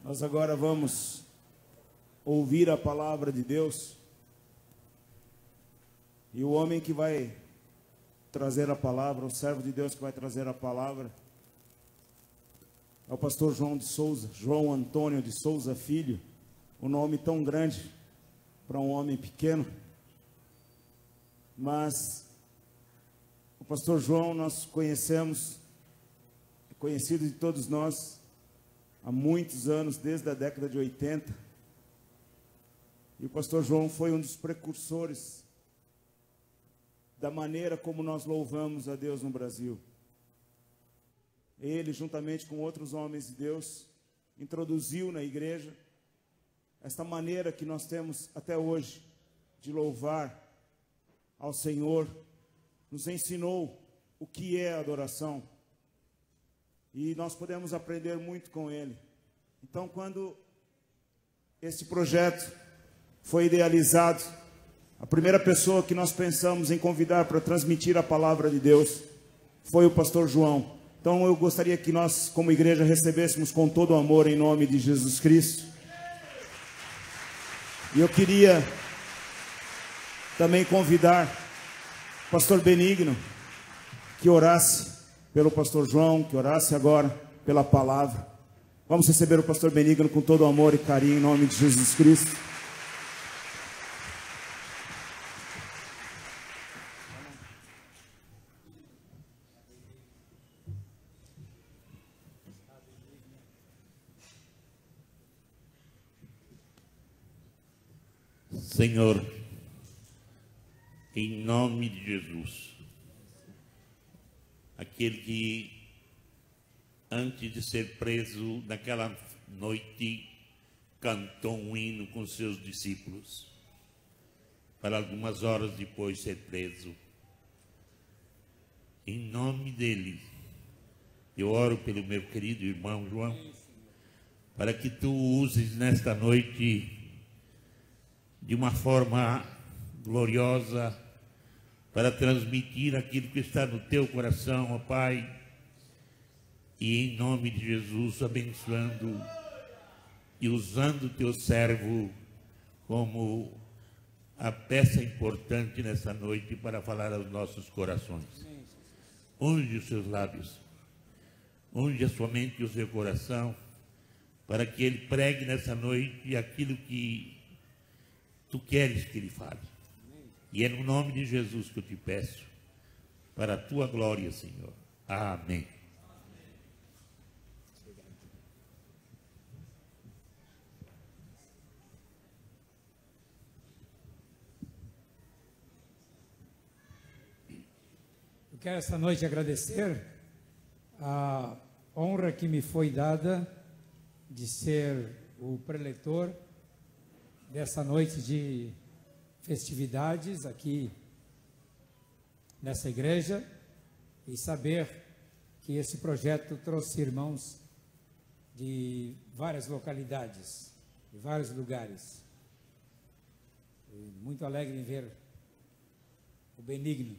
Nós agora vamos ouvir a palavra de Deus. E o homem que vai trazer a palavra, o servo de Deus que vai trazer a palavra, é o pastor João de Souza, João Antônio de Souza Filho. Um nome tão grande para um homem pequeno. Mas o pastor João nós conhecemos, é conhecido de todos nós, há muitos anos, desde a década de 80. E o pastor João foi um dos precursores da maneira como nós louvamos a Deus no Brasil. Ele, juntamente com outros homens de Deus, introduziu na igreja esta maneira que nós temos até hoje de louvar ao Senhor. Nos ensinou o que é adoração. E nós podemos aprender muito com ele. Então, quando esse projeto foi idealizado, a primeira pessoa que nós pensamos em convidar para transmitir a palavra de Deus foi o pastor João. Então, eu gostaria que nós, como igreja, recebêssemos com todo o amor em nome de Jesus Cristo. E eu queria também convidar o pastor Benigno que orasse pelo pastor João, que orasse agora pela palavra. Vamos receber o pastor Benigno com todo o amor e carinho em nome de Jesus Cristo. Senhor, em nome de Jesus, aquele que antes de ser preso naquela noite cantou um hino com seus discípulos, para algumas horas depois ser preso. Em nome dele, eu oro pelo meu querido irmão João, para que tu uses nesta noite de uma forma gloriosa para transmitir aquilo que está no teu coração, ó Pai, e em nome de Jesus abençoando e usando o teu servo como a peça importante nessa noite para falar aos nossos corações. Unge os seus lábios, unge a sua mente e o seu coração, para que ele pregue nessa noite aquilo que tu queres que ele fale. E é no nome de Jesus que eu te peço, para a tua glória, Senhor. Amém. Eu quero essa noite agradecer a honra que me foi dada de ser o preletor dessa noite de festividades aqui nessa igreja e saber que esse projeto trouxe irmãos de várias localidades, de vários lugares. E muito alegre em ver o Benigno.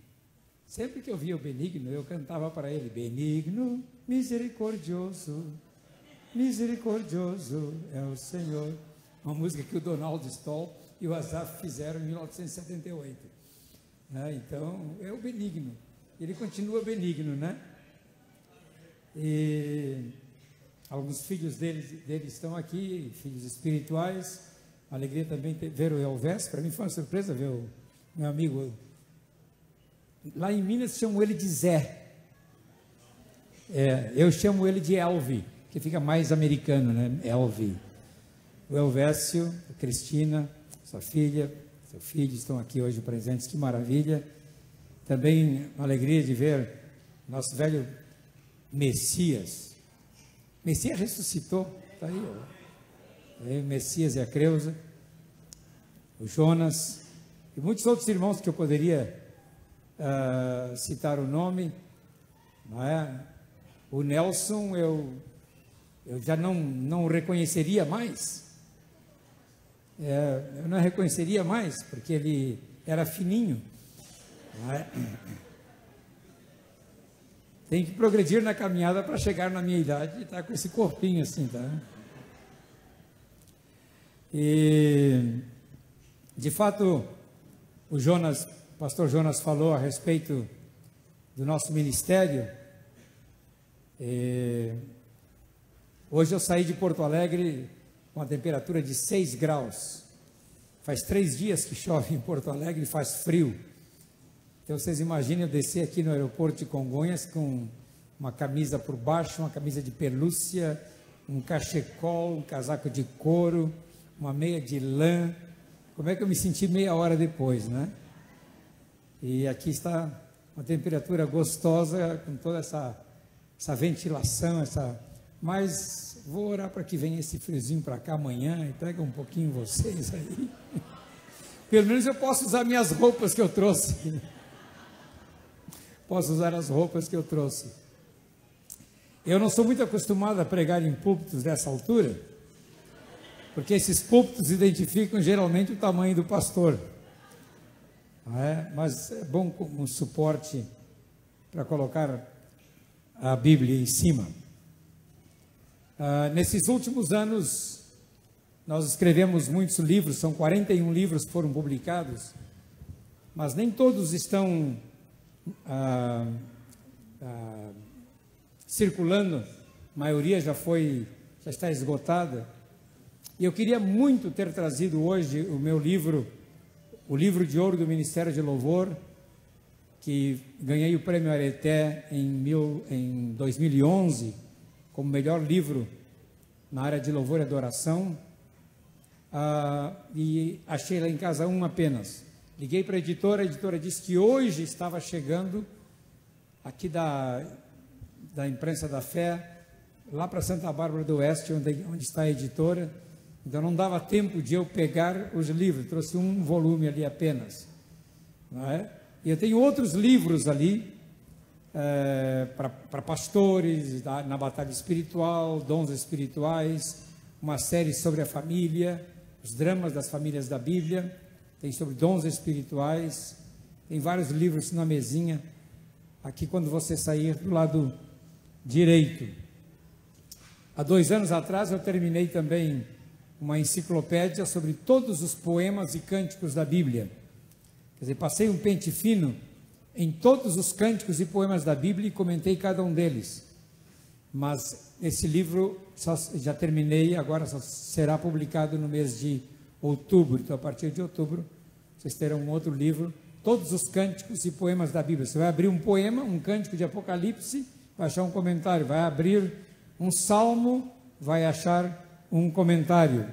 Sempre que eu via o Benigno, eu cantava para ele: Benigno, misericordioso, misericordioso é o Senhor. Uma música que o Donaldo Stoll e o Asaf fizeram em 1978. Então, é o Benigno. Ele continua benigno, né? E alguns filhos dele estão aqui, filhos espirituais. Uma alegria também ver o Elvés. Para mim foi uma surpresa ver o meu amigo. Lá em Minas chamam ele de Zé. Eu chamo ele de Elvi, que fica mais americano, né? Elvi. O Elvésio, a Cristina, sua filha, seu filho estão aqui hoje presentes, que maravilha. Também uma alegria de ver nosso velho Messias. Messias ressuscitou, está aí, ó. O Messias e a Creuza, o Jonas, e muitos outros irmãos que eu poderia citar o nome, não é? O Nelson, eu já não o reconheceria mais. Eu não reconheceria mais, porque ele era fininho. Não é? Tem que progredir na caminhada para chegar na minha idade e estar com esse corpinho assim, tá? E, de fato, o pastor Jonas falou a respeito do nosso ministério. Hoje eu saí de Porto Alegre com a temperatura de 6 graus. Faz 3 dias que chove em Porto Alegre e faz frio. Então vocês imaginem eu descer aqui no aeroporto de Congonhas com uma camisa por baixo, uma camisa de pelúcia, um cachecol, um casaco de couro, uma meia de lã. Como é que eu me senti meia hora depois, né? E aqui está uma temperatura gostosa, com toda essa ventilação, mas vou orar para que venha esse friozinho para cá amanhã e pega um pouquinho vocês aí. Pelo menos eu posso usar minhas roupas que eu trouxe. Posso usar as roupas que eu trouxe. Eu não sou muito acostumado a pregar em púlpitos dessa altura, porque esses púlpitos identificam geralmente o tamanho do pastor. Mas é bom como suporte para colocar a Bíblia em cima. Nesses últimos anos, nós escrevemos muitos livros, são 41 livros que foram publicados, mas nem todos estão circulando, a maioria já está esgotada. E eu queria muito ter trazido hoje o meu livro, o livro de ouro do Ministério de Louvor, que ganhei o prêmio Areté em 2011, como melhor livro na área de louvor e adoração, e achei lá em casa um apenas. Liguei para a editora disse que hoje estava chegando aqui da Imprensa da Fé, lá para Santa Bárbara do Oeste, onde está a editora. Então não dava tempo de eu pegar os livros, trouxe um volume ali apenas, não é? E eu tenho outros livros ali, para pastores, na batalha espiritual, dons espirituais, uma série sobre a família, os dramas das famílias da Bíblia, tem sobre dons espirituais, tem vários livros na mesinha, aqui quando você sair do lado direito. Há 2 anos atrás eu terminei também uma enciclopédia sobre todos os poemas e cânticos da Bíblia. Quer dizer, passei um pente fino em todos os cânticos e poemas da Bíblia e comentei cada um deles. Mas esse livro já terminei, agora só será publicado no mês de outubro. Então, a partir de outubro, vocês terão um outro livro, todos os cânticos e poemas da Bíblia. Você vai abrir um poema, um cântico de Apocalipse, vai achar um comentário. Vai abrir um salmo, vai achar um comentário.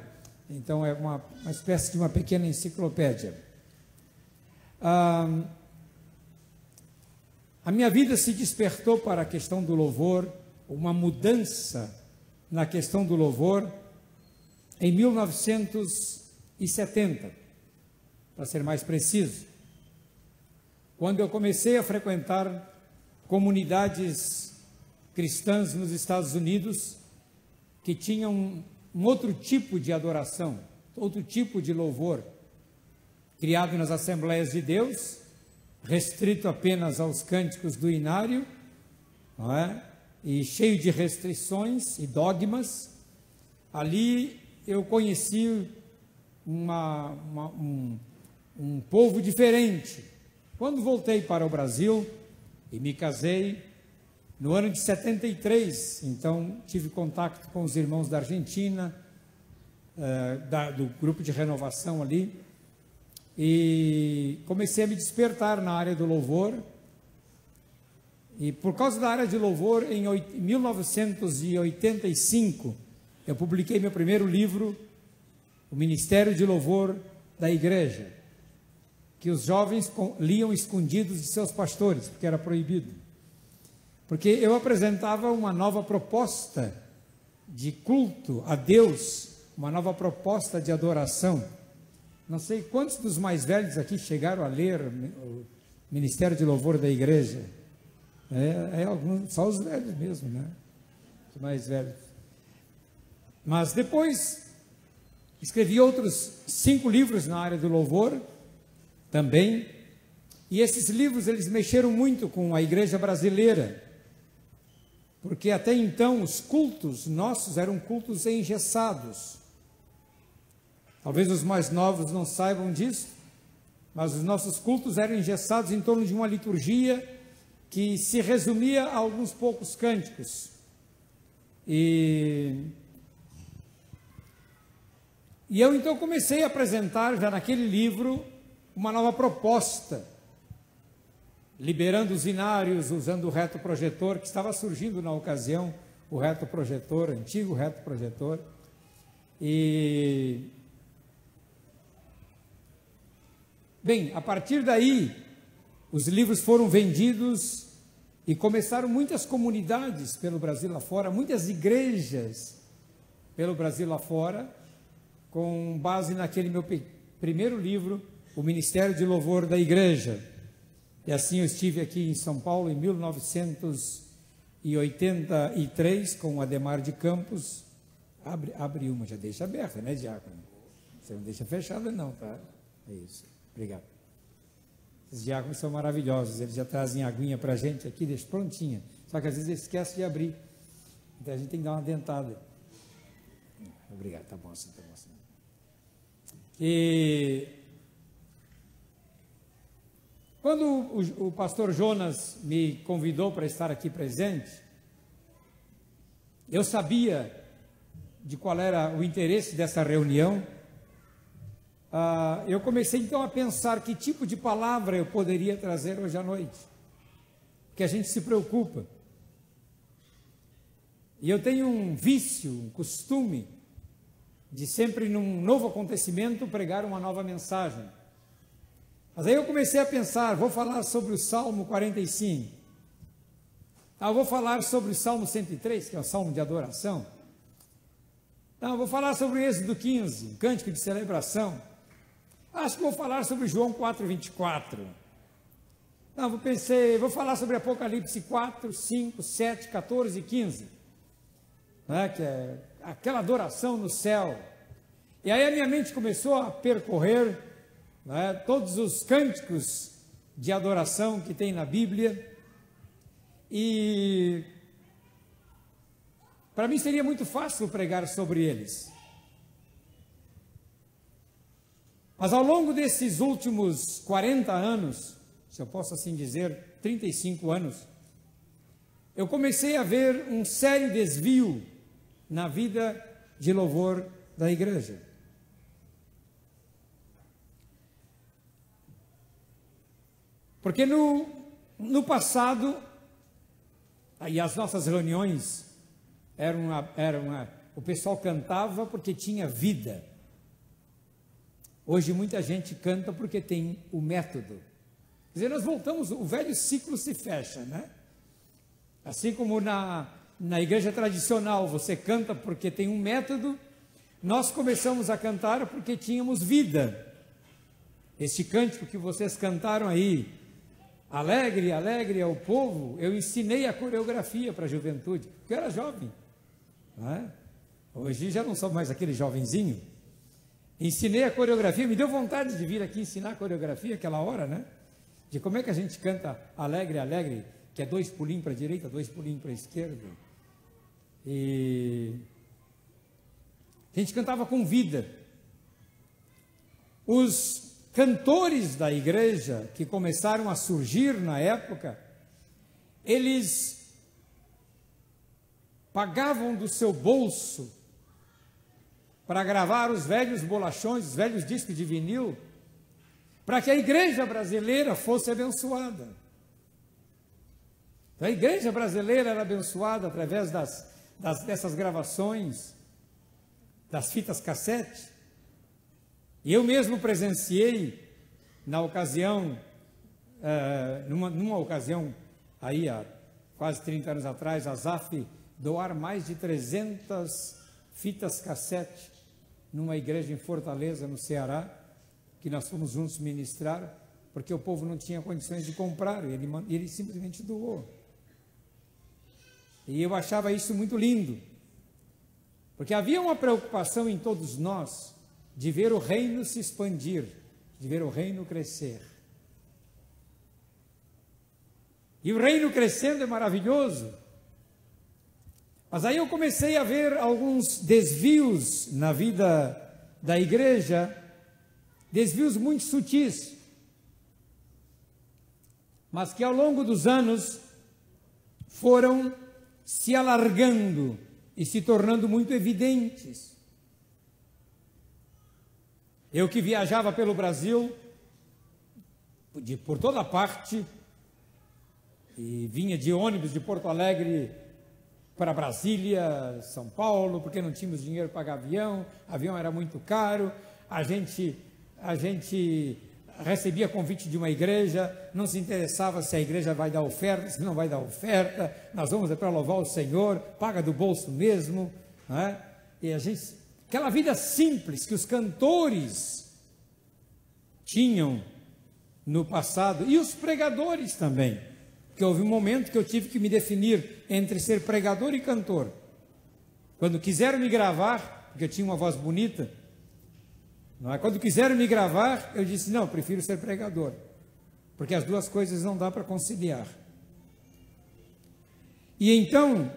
Então, é uma espécie de uma pequena enciclopédia. A minha vida se despertou para a questão do louvor, uma mudança na questão do louvor, em 1970, para ser mais preciso, quando eu comecei a frequentar comunidades cristãs nos Estados Unidos, que tinham um outro tipo de adoração, outro tipo de louvor, criado nas Assembleias de Deus, restrito apenas aos cânticos do inário, não é? E cheio de restrições e dogmas. Ali eu conheci um povo diferente. Quando voltei para o Brasil e me casei, no ano de 73, então tive contato com os irmãos da Argentina, do grupo de renovação ali, e comecei a me despertar na área do louvor. E por causa da área de louvor, em 1985, eu publiquei meu primeiro livro, O Ministério de Louvor da Igreja, que os jovens liam escondidos de seus pastores, porque era proibido. Porque eu apresentava uma nova proposta de culto a Deus, uma nova proposta de adoração. Não sei quantos dos mais velhos aqui chegaram a ler o Ministério de Louvor da Igreja. Alguns, só os velhos mesmo, né? Os mais velhos. Mas depois escrevi outros 5 livros na área do louvor também. E esses livros, eles mexeram muito com a igreja brasileira, porque até então os cultos nossos eram cultos engessados. Talvez os mais novos não saibam disso, mas os nossos cultos eram engessados em torno de uma liturgia que se resumia a alguns poucos cânticos. E eu então comecei a apresentar, já naquele livro, uma nova proposta, liberando os inários, usando o retroprojetor, que estava surgindo na ocasião, o retroprojetor, antigo retroprojetor. E, bem, a partir daí, os livros foram vendidos e começaram muitas comunidades pelo Brasil lá fora, muitas igrejas pelo Brasil lá fora, com base naquele meu primeiro livro, O Ministério de Louvor da Igreja. E assim eu estive aqui em São Paulo em 1983 com o Ademar de Campos. Abre uma, já deixa aberta, né, diácono? Você não deixa fechada não, tá? É isso, obrigado. Os diáconos são maravilhosos, eles já trazem aguinha para a gente aqui, deixa prontinha. Só que às vezes eles esquecem de abrir, então a gente tem que dar uma dentada. Obrigado, tá bom assim, tá bom assim. E quando o pastor Jonas me convidou para estar aqui presente, eu sabia de qual era o interesse dessa reunião. Eu comecei então a pensar que tipo de palavra eu poderia trazer hoje à noite, que a gente se preocupa. E eu tenho um vício, um costume, de sempre num novo acontecimento pregar uma nova mensagem. Mas aí eu comecei a pensar, vou falar sobre o Salmo 45. Eu vou falar sobre o Salmo 103, que é o Salmo de adoração. Eu vou falar sobre o Êxodo 15, um cântico de celebração. Acho que vou falar sobre João 4:24. Vou falar sobre Apocalipse 4, 5, 7, 14 e 15. Né, que é aquela adoração no céu. E aí a minha mente começou a percorrer, né, todos os cânticos de adoração que tem na Bíblia. E para mim seria muito fácil pregar sobre eles. Mas ao longo desses últimos 40 anos, se eu posso assim dizer, 35 anos, eu comecei a ver um sério desvio na vida de louvor da igreja. Porque no passado, aí as nossas reuniões o pessoal cantava porque tinha vida. Hoje muita gente canta porque tem o método. Quer dizer, nós voltamos, o velho ciclo se fecha, né? Assim como na igreja tradicional você canta porque tem um método, nós começamos a cantar porque tínhamos vida. Este cântico que vocês cantaram aí, alegre, alegre é o povo, eu ensinei a coreografia para a juventude, porque eu era jovem, né? Hoje já não sou mais aquele jovenzinho. Ensinei a coreografia, me deu vontade de vir aqui ensinar a coreografia aquela hora, né? De como é que a gente canta alegre, alegre, que é 2 pulinhos para a direita, 2 pulinhos para a esquerda. E a gente cantava com vida. Os cantores da igreja que começaram a surgir na época, eles pagavam do seu bolso para gravar os velhos bolachões, os velhos discos de vinil, para que a igreja brasileira fosse abençoada. A igreja brasileira era abençoada através dessas gravações, das fitas cassete. E eu mesmo presenciei, na ocasião, numa ocasião, aí há quase 30 anos atrás, a ZAF doar mais de 300 fitas cassete numa igreja em Fortaleza, no Ceará, que nós fomos juntos ministrar, porque o povo não tinha condições de comprar, e ele simplesmente doou. E eu achava isso muito lindo, porque havia uma preocupação em todos nós de ver o reino se expandir, de ver o reino crescer. E o reino crescendo é maravilhoso. Mas aí eu comecei a ver alguns desvios na vida da igreja, desvios muito sutis, mas que ao longo dos anos foram se alargando e se tornando muito evidentes. Eu que viajava pelo Brasil, por toda parte, e vinha de ônibus de Porto Alegre para Brasília, São Paulo, porque não tínhamos dinheiro para pagar avião era muito caro, a gente recebia convite de uma igreja, não se interessava se a igreja vai dar oferta, se não vai dar oferta, nós vamos para louvar o Senhor, paga do bolso mesmo, não é? E a gente, aquela vida simples que os cantores tinham no passado, e os pregadores também, porque houve um momento que eu tive que me definir entre ser pregador e cantor. Quando quiseram me gravar, porque eu tinha uma voz bonita, não é? Quando quiseram me gravar, eu disse, não, prefiro ser pregador, porque as duas coisas não dá para conciliar. E então,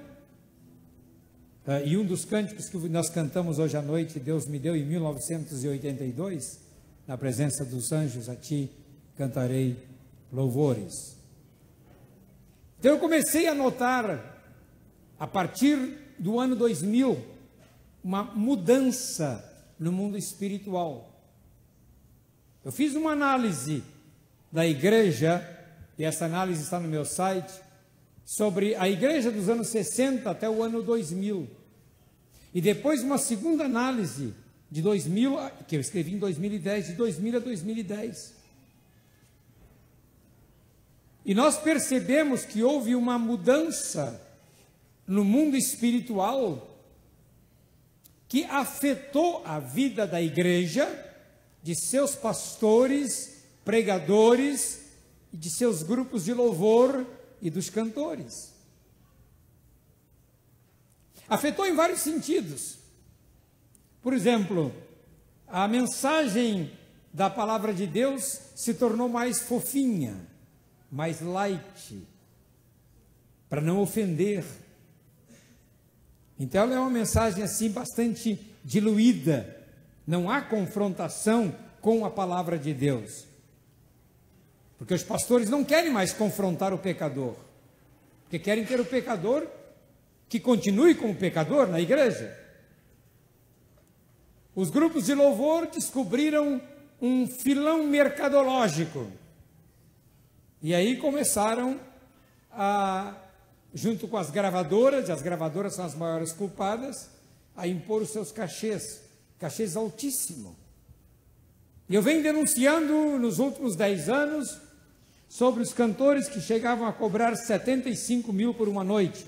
e um dos cânticos que nós cantamos hoje à noite, Deus me deu em 1982, na presença dos anjos, a ti cantarei louvores. Então eu comecei a notar, a partir do ano 2000, uma mudança no mundo espiritual. Eu fiz uma análise da igreja, e essa análise está no meu site, sobre a igreja dos anos 60 até o ano 2000. E depois uma segunda análise de 2000, que eu escrevi em 2010, de 2000 a 2010. E nós percebemos que houve uma mudança no mundo espiritual que afetou a vida da igreja, de seus pastores, pregadores, e de seus grupos de louvor e dos cantores. Afetou em vários sentidos. Por exemplo, a mensagem da palavra de Deus se tornou mais fofinha, mais light, para não ofender. Então ela é uma mensagem assim bastante diluída, não há confrontação com a palavra de Deus, porque os pastores não querem mais confrontar o pecador, porque querem ter o pecador que continue como pecador na igreja. Os grupos de louvor descobriram um filão mercadológico, e aí começaram a, junto com as gravadoras são as maiores culpadas, a impor os seus cachês altíssimos. E eu venho denunciando nos últimos 10 anos sobre os cantores que chegavam a cobrar 75 mil por uma noite,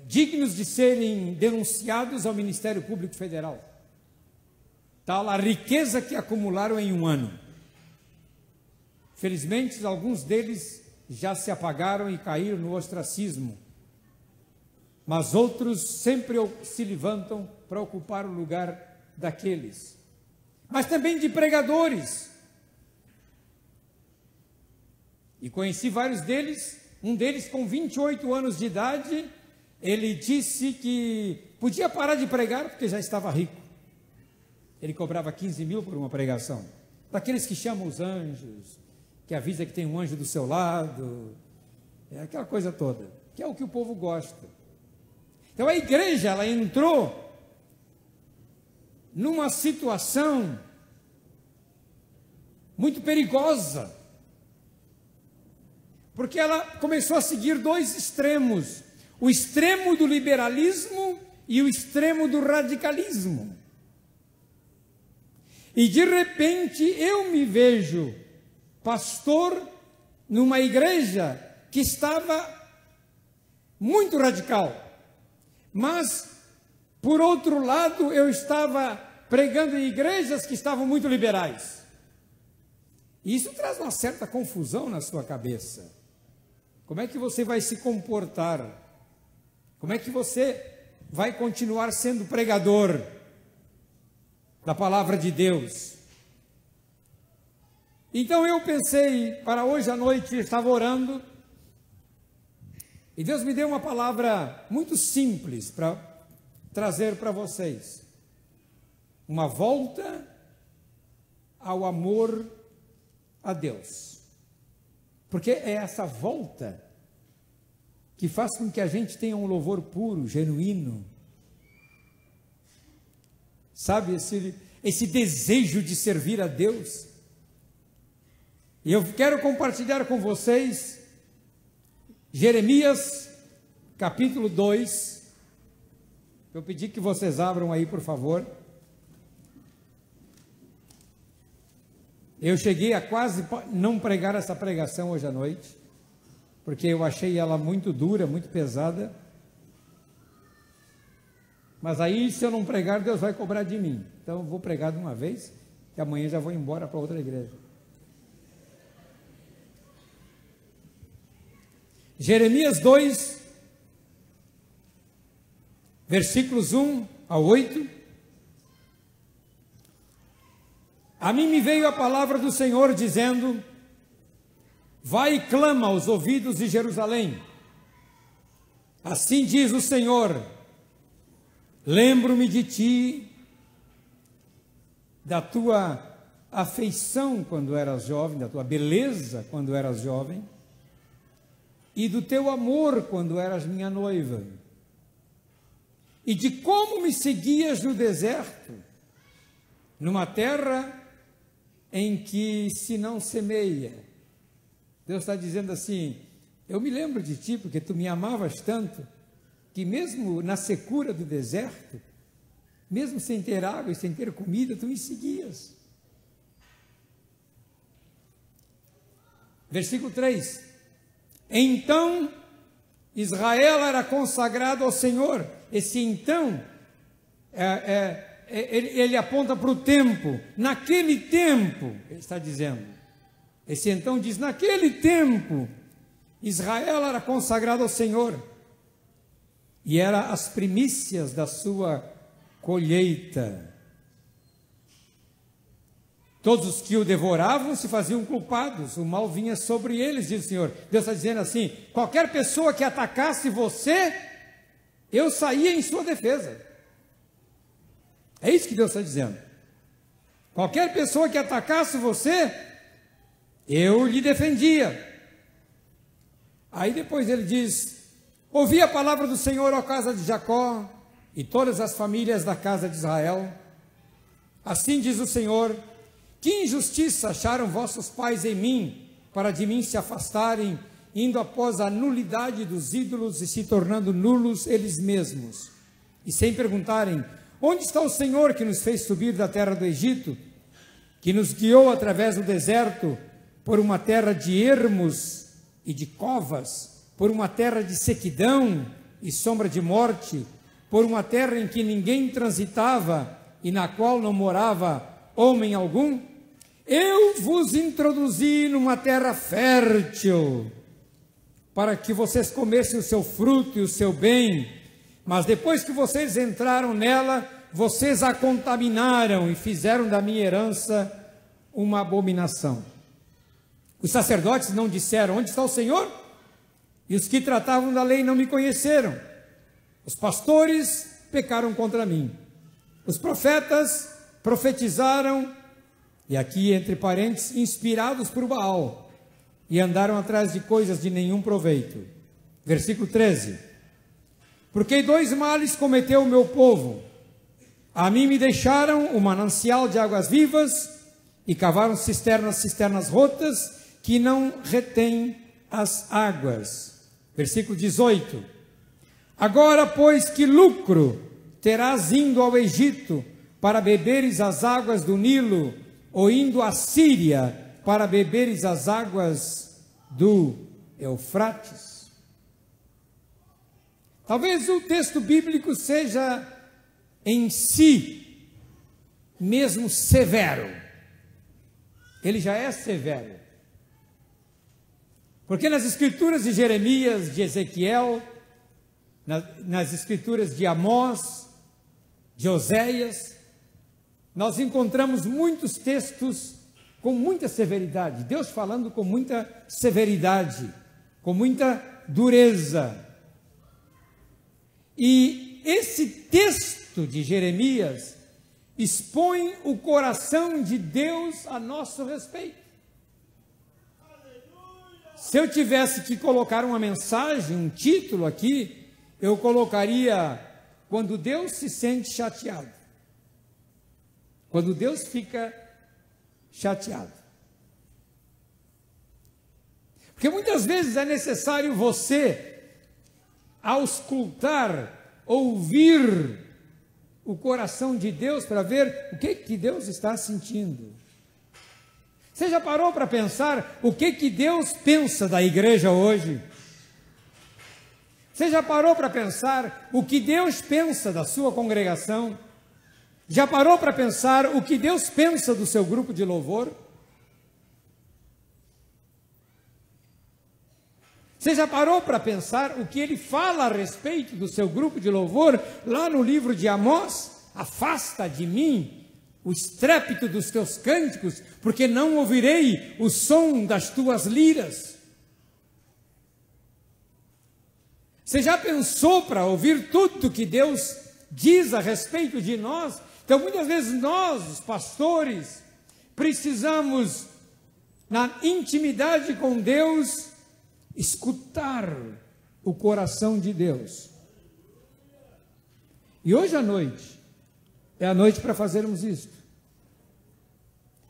dignos de serem denunciados ao Ministério Público Federal. Tal a riqueza que acumularam em um ano. Felizmente, alguns deles já se apagaram e caíram no ostracismo, mas outros sempre se levantam para ocupar o lugar daqueles. Mas também de pregadores. E conheci vários deles, um deles com 28 anos de idade, ele disse que podia parar de pregar porque já estava rico. Ele cobrava 15 mil por uma pregação, daqueles que chamam os anjos, que avisa que tem um anjo do seu lado, aquela coisa toda, que é o que o povo gosta. Então a igreja, ela entrou numa situação muito perigosa, porque ela começou a seguir dois extremos, o extremo do liberalismo e o extremo do radicalismo. E de repente eu me vejo pastor numa igreja que estava muito radical, mas por outro lado eu estava pregando em igrejas que estavam muito liberais. E isso traz uma certa confusão na sua cabeça. Como é que você vai se comportar? Como é que você vai continuar sendo pregador da palavra de Deus? Então eu pensei, para hoje à noite, estava orando, e Deus me deu uma palavra muito simples para trazer para vocês. uma volta ao amor a Deus. Porque é essa volta que faz com que a gente tenha um louvor puro, genuíno. Sabe, esse desejo de servir a Deus. E eu quero compartilhar com vocês Jeremias, capítulo 2. Eu pedi que vocês abram aí, por favor. Eu cheguei a quase não pregar essa pregação hoje à noite, porque eu achei ela muito dura, muito pesada. Mas aí, se eu não pregar, Deus vai cobrar de mim. Então, eu vou pregar de uma vez, e amanhã já vou embora para outra igreja. Jeremias 2, versículos 1 a 8. A mim me veio a palavra do Senhor dizendo: vai e clama aos ouvidos de Jerusalém. Assim diz o Senhor: lembro-me de ti, da tua afeição quando eras jovem, da tua beleza quando eras jovem, e do teu amor quando eras minha noiva, e de como me seguias no deserto, numa terra em que se não semeia. Deus está dizendo assim: eu me lembro de ti porque tu me amavas tanto, que mesmo na secura do deserto, mesmo sem ter água e sem ter comida, tu me seguias. Versículo 3. Então Israel era consagrado ao Senhor. Esse então, ele aponta para o tempo. Naquele tempo, ele está dizendo. Esse então diz: naquele tempo, Israel era consagrado ao Senhor, e era as primícias da sua colheita. Todos os que o devoravam se faziam culpados, o mal vinha sobre eles, diz o Senhor. Deus está dizendo assim: qualquer pessoa que atacasse você, eu saía em sua defesa. É isso que Deus está dizendo. Qualquer pessoa que atacasse você, eu lhe defendia. Aí depois ele diz: ouvi a palavra do Senhor, ó casa de Jacó, e todas as famílias da casa de Israel. Assim diz o Senhor: que injustiça acharam vossos pais em mim, para de mim se afastarem, indo após a nulidade dos ídolos e se tornando nulos eles mesmos, e sem perguntarem: onde está o Senhor que nos fez subir da terra do Egito, que nos guiou através do deserto, por uma terra de ermos e de covas, por uma terra de sequidão e sombra de morte, por uma terra em que ninguém transitava e na qual não morava homem algum? Eu vos introduzi numa terra fértil, para que vocês comessem o seu fruto e o seu bem, mas depois que vocês entraram nela, vocês a contaminaram e fizeram da minha herança uma abominação. Os sacerdotes não disseram: onde está o Senhor? E os que tratavam da lei não me conheceram. Os pastores pecaram contra mim. Os profetas profetizaram, e aqui entre parênteses, inspirados por Baal, e andaram atrás de coisas de nenhum proveito. Versículo 13. Porque dois males cometeu o meu povo. A mim me deixaram o manancial de águas vivas, e cavaram cisternas rotas, que não retêm as águas. Versículo 18. Agora, pois, que lucro terás indo ao Egito, para beberes as águas do Nilo, ou indo à Síria, para beberes as águas do Eufrates? Talvez o texto bíblico seja em si mesmo severo. Ele já é severo. Porque nas escrituras de Jeremias, de Ezequiel, nas escrituras de Amós, de Oséias, nós encontramos muitos textos com muita severidade, Deus falando com muita severidade, com muita dureza. E esse texto de Jeremias expõe o coração de Deus a nosso respeito. Se eu tivesse que colocar uma mensagem, um título aqui, eu colocaria: quando Deus se sente chateado. Quando Deus fica chateado. Porque muitas vezes é necessário você auscultar, ouvir o coração de Deus para ver o que Deus está sentindo. Você já parou para pensar o que Deus pensa da igreja hoje? Você já parou para pensar o que Deus pensa da sua congregação? Já parou para pensar o que Deus pensa do seu grupo de louvor? Você já parou para pensar o que ele fala a respeito do seu grupo de louvor lá no livro de Amós? Afasta de mim o estrépito dos teus cânticos, porque não ouvirei o som das tuas liras. Você já pensou para ouvir tudo que Deus diz a respeito de nós? Então, muitas vezes nós, os pastores, precisamos, na intimidade com Deus, escutar o coração de Deus. E hoje à noite, é a noite para fazermos isto.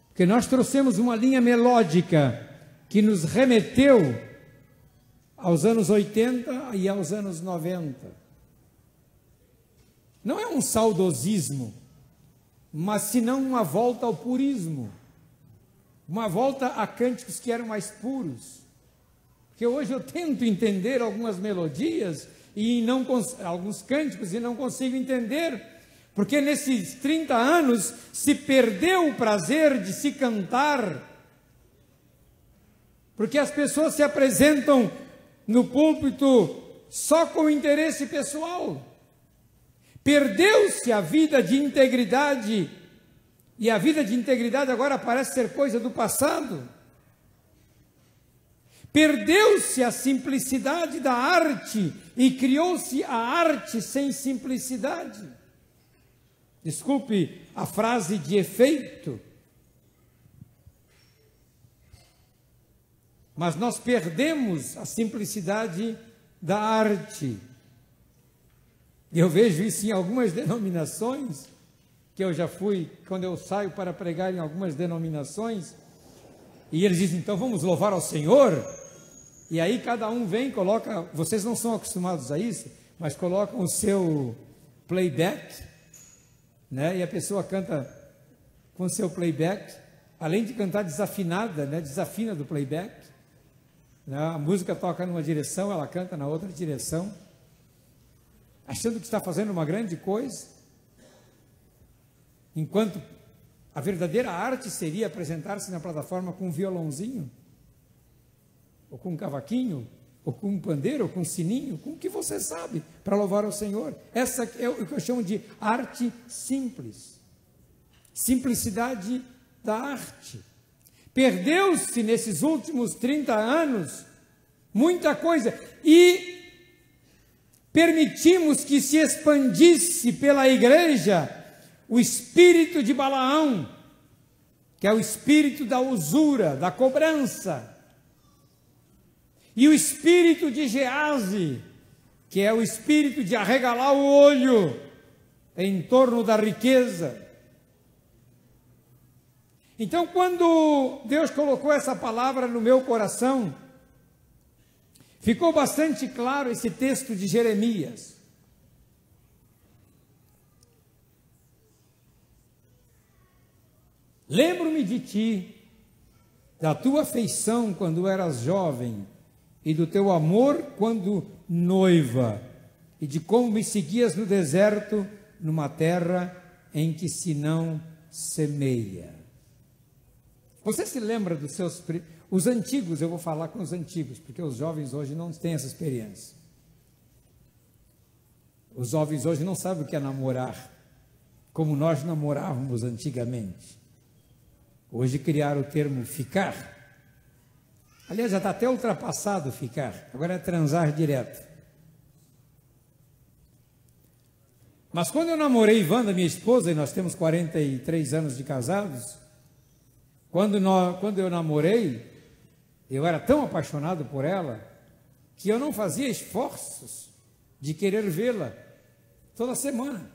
Porque nós trouxemos uma linha melódica que nos remeteu aos anos 80 e aos anos 90. Não é um saudosismo, mas senão uma volta ao purismo, uma volta a cânticos que eram mais puros. Porque hoje eu tento entender algumas melodias e alguns cânticos e não consigo entender, porque nesses 30 anos se perdeu o prazer de se cantar, porque as pessoas se apresentam no púlpito só com interesse pessoal. Perdeu-se a vida de integridade, e a vida de integridade agora parece ser coisa do passado. Perdeu-se a simplicidade da arte e criou-se a arte sem simplicidade. Desculpe a frase de efeito, mas nós perdemos a simplicidade da arte. E eu vejo isso em algumas denominações, que eu já fui, quando eu saio para pregar em algumas denominações, e eles dizem: então vamos louvar ao Senhor. E aí cada um vem e coloca, vocês não são acostumados a isso, mas colocam o seu playback, né? E a pessoa canta com o seu playback, além de cantar desafinada, né? Desafina do playback, né? A música toca numa direção, ela canta na outra direção, achando que está fazendo uma grande coisa, enquanto a verdadeira arte seria apresentar-se na plataforma com um violãozinho, ou com um cavaquinho, ou com um pandeiro, ou com um sininho, com o que você sabe, para louvar ao Senhor. Essa é o que eu chamo de arte simples, simplicidade da arte. Perdeu-se nesses últimos 30 anos muita coisa, e permitimos que se expandisse pela igreja o espírito de Balaão, que é o espírito da usura, da cobrança, e o espírito de Gease, que é o espírito de arregalar o olho em torno da riqueza. Então, quando Deus colocou essa palavra no meu coração, ficou bastante claro esse texto de Jeremias. Lembro-me de ti, da tua afeição quando eras jovem, e do teu amor quando noiva, e de como me seguias no deserto, numa terra em que se não semeia. Você se lembra dos seus... Os antigos, eu vou falar com os antigos, porque os jovens hoje não têm essa experiência. Os jovens hoje não sabem o que é namorar, como nós namorávamos antigamente. Hoje criaram o termo ficar. Aliás, já está até ultrapassado ficar, agora é transar direto. Mas quando eu namorei Wanda, minha esposa, e nós temos 43 anos de casados, quando eu namorei, eu era tão apaixonado por ela, que eu não fazia esforços de querer vê-la toda semana.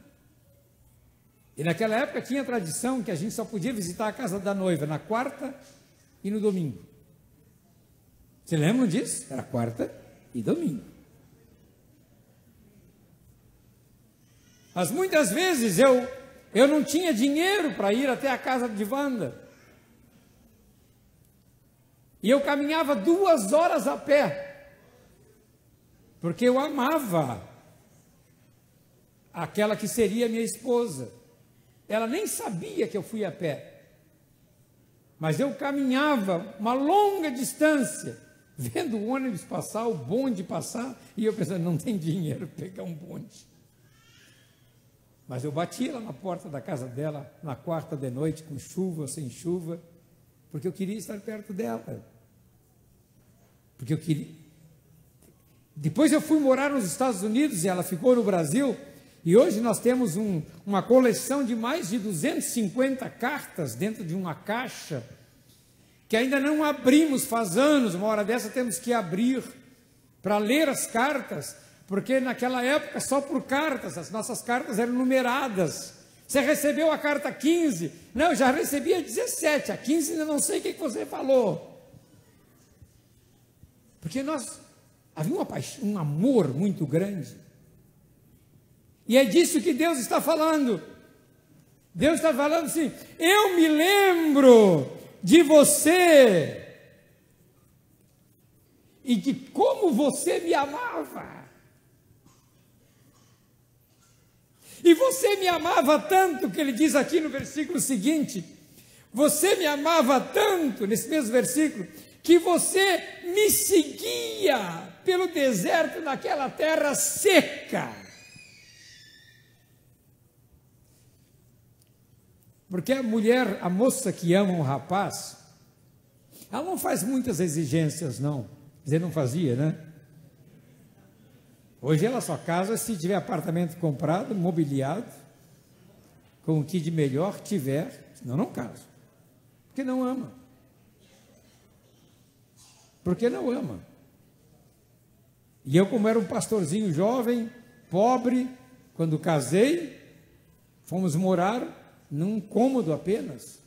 E naquela época tinha a tradição que a gente só podia visitar a casa da noiva na quarta e no domingo. Você lembram disso? Era quarta e domingo. Mas muitas vezes eu não tinha dinheiro para ir até a casa de Wanda. E eu caminhava 2 horas a pé, porque eu amava aquela que seria minha esposa. Ela nem sabia que eu fui a pé, mas eu caminhava uma longa distância, vendo o ônibus passar, o bonde passar, e eu pensando, não tem dinheiro para pegar um bonde. Mas eu batia lá na porta da casa dela, na quarta de noite, com chuva ou sem chuva, porque eu queria estar perto dela. Porque eu queria. Depois eu fui morar nos Estados Unidos e ela ficou no Brasil, e hoje nós temos uma coleção de mais de 250 cartas dentro de uma caixa, que ainda não abrimos faz anos. Uma hora dessa temos que abrir para ler as cartas, porque naquela época só por cartas, as nossas cartas eram numeradas. Você recebeu a carta 15? Não, eu já recebi a 17, a 15 ainda não sei o que você falou. Porque havia uma paixão, um amor muito grande. E é disso que Deus está falando. Deus está falando assim, eu me lembro de você e de como você me amava. E você me amava tanto, que ele diz aqui no versículo seguinte, você me amava tanto, nesse mesmo versículo, que você me seguia pelo deserto naquela terra seca. Porque a mulher, a moça que ama um rapaz, ela não faz muitas exigências, não. Quer dizer, não fazia, né? Hoje ela só casa se tiver apartamento comprado, mobiliado, com o que de melhor tiver, senão não casa. Porque não ama. Porque não ama. E eu, como era um pastorzinho jovem, pobre, quando casei, fomos morar num cômodo apenas.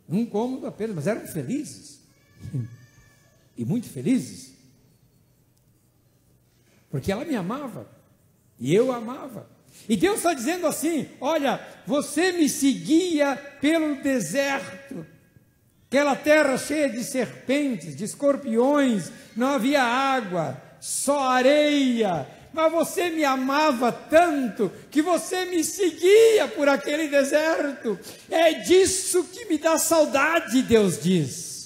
Num cômodo apenas, mas eram felizes. E muito felizes. Porque ela me amava. E eu amava. E Deus está dizendo assim, olha, você me seguia pelo deserto, aquela terra cheia de serpentes, de escorpiões, não havia água, só areia, mas você me amava tanto, que você me seguia por aquele deserto. É disso que me dá saudade, Deus diz.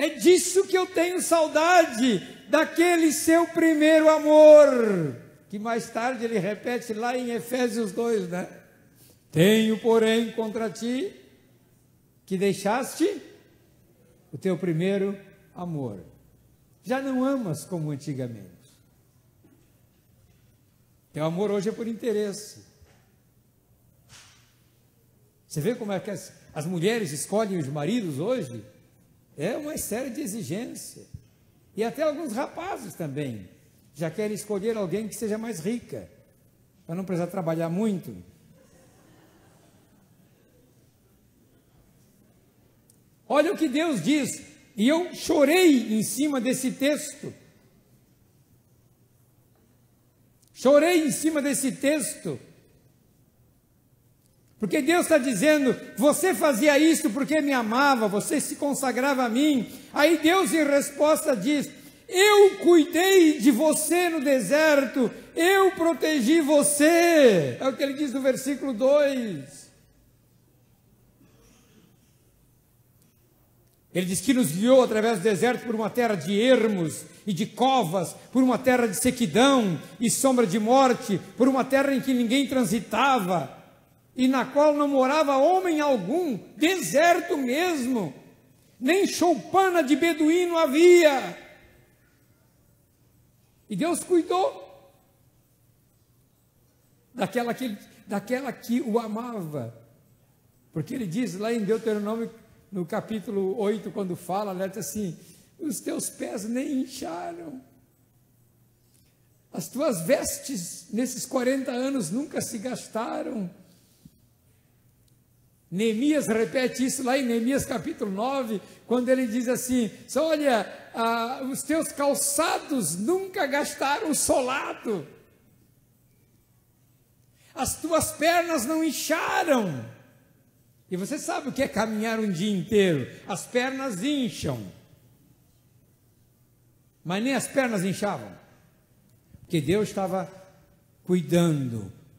É disso que eu tenho saudade, daquele seu primeiro amor, que mais tarde ele repete lá em Efésios 2, né? Tenho, porém, contra ti, que deixaste o teu primeiro amor. Já não amas como antigamente. Teu amor hoje é por interesse. Você vê como é que as mulheres escolhem os maridos hoje? É uma série de exigências. E até alguns rapazes também já querem escolher alguém que seja mais rica, para não precisar trabalhar muito. Olha o que Deus diz, e eu chorei em cima desse texto. Chorei em cima desse texto. Porque Deus está dizendo, você fazia isso porque me amava, você se consagrava a mim. Aí Deus em resposta diz, eu cuidei de você no deserto, eu protegi você. É o que ele diz no versículo 2. Ele diz que nos guiou através do deserto por uma terra de ermos e de covas, por uma terra de sequidão e sombra de morte, por uma terra em que ninguém transitava, e na qual não morava homem algum, deserto mesmo, nem choupana de beduíno havia. E Deus cuidou daquela que o amava. Porque ele diz lá em Deuteronômio, no capítulo 8, quando fala, alerta assim: os teus pés nem incharam, as tuas vestes nesses 40 anos nunca se gastaram. Neemias repete isso lá em Neemias capítulo 9, quando ele diz assim: olha, os teus calçados nunca gastaram solado, as tuas pernas não incharam. E você sabe o que é caminhar um dia inteiro? As pernas incham, mas nem as pernas inchavam, porque Deus estava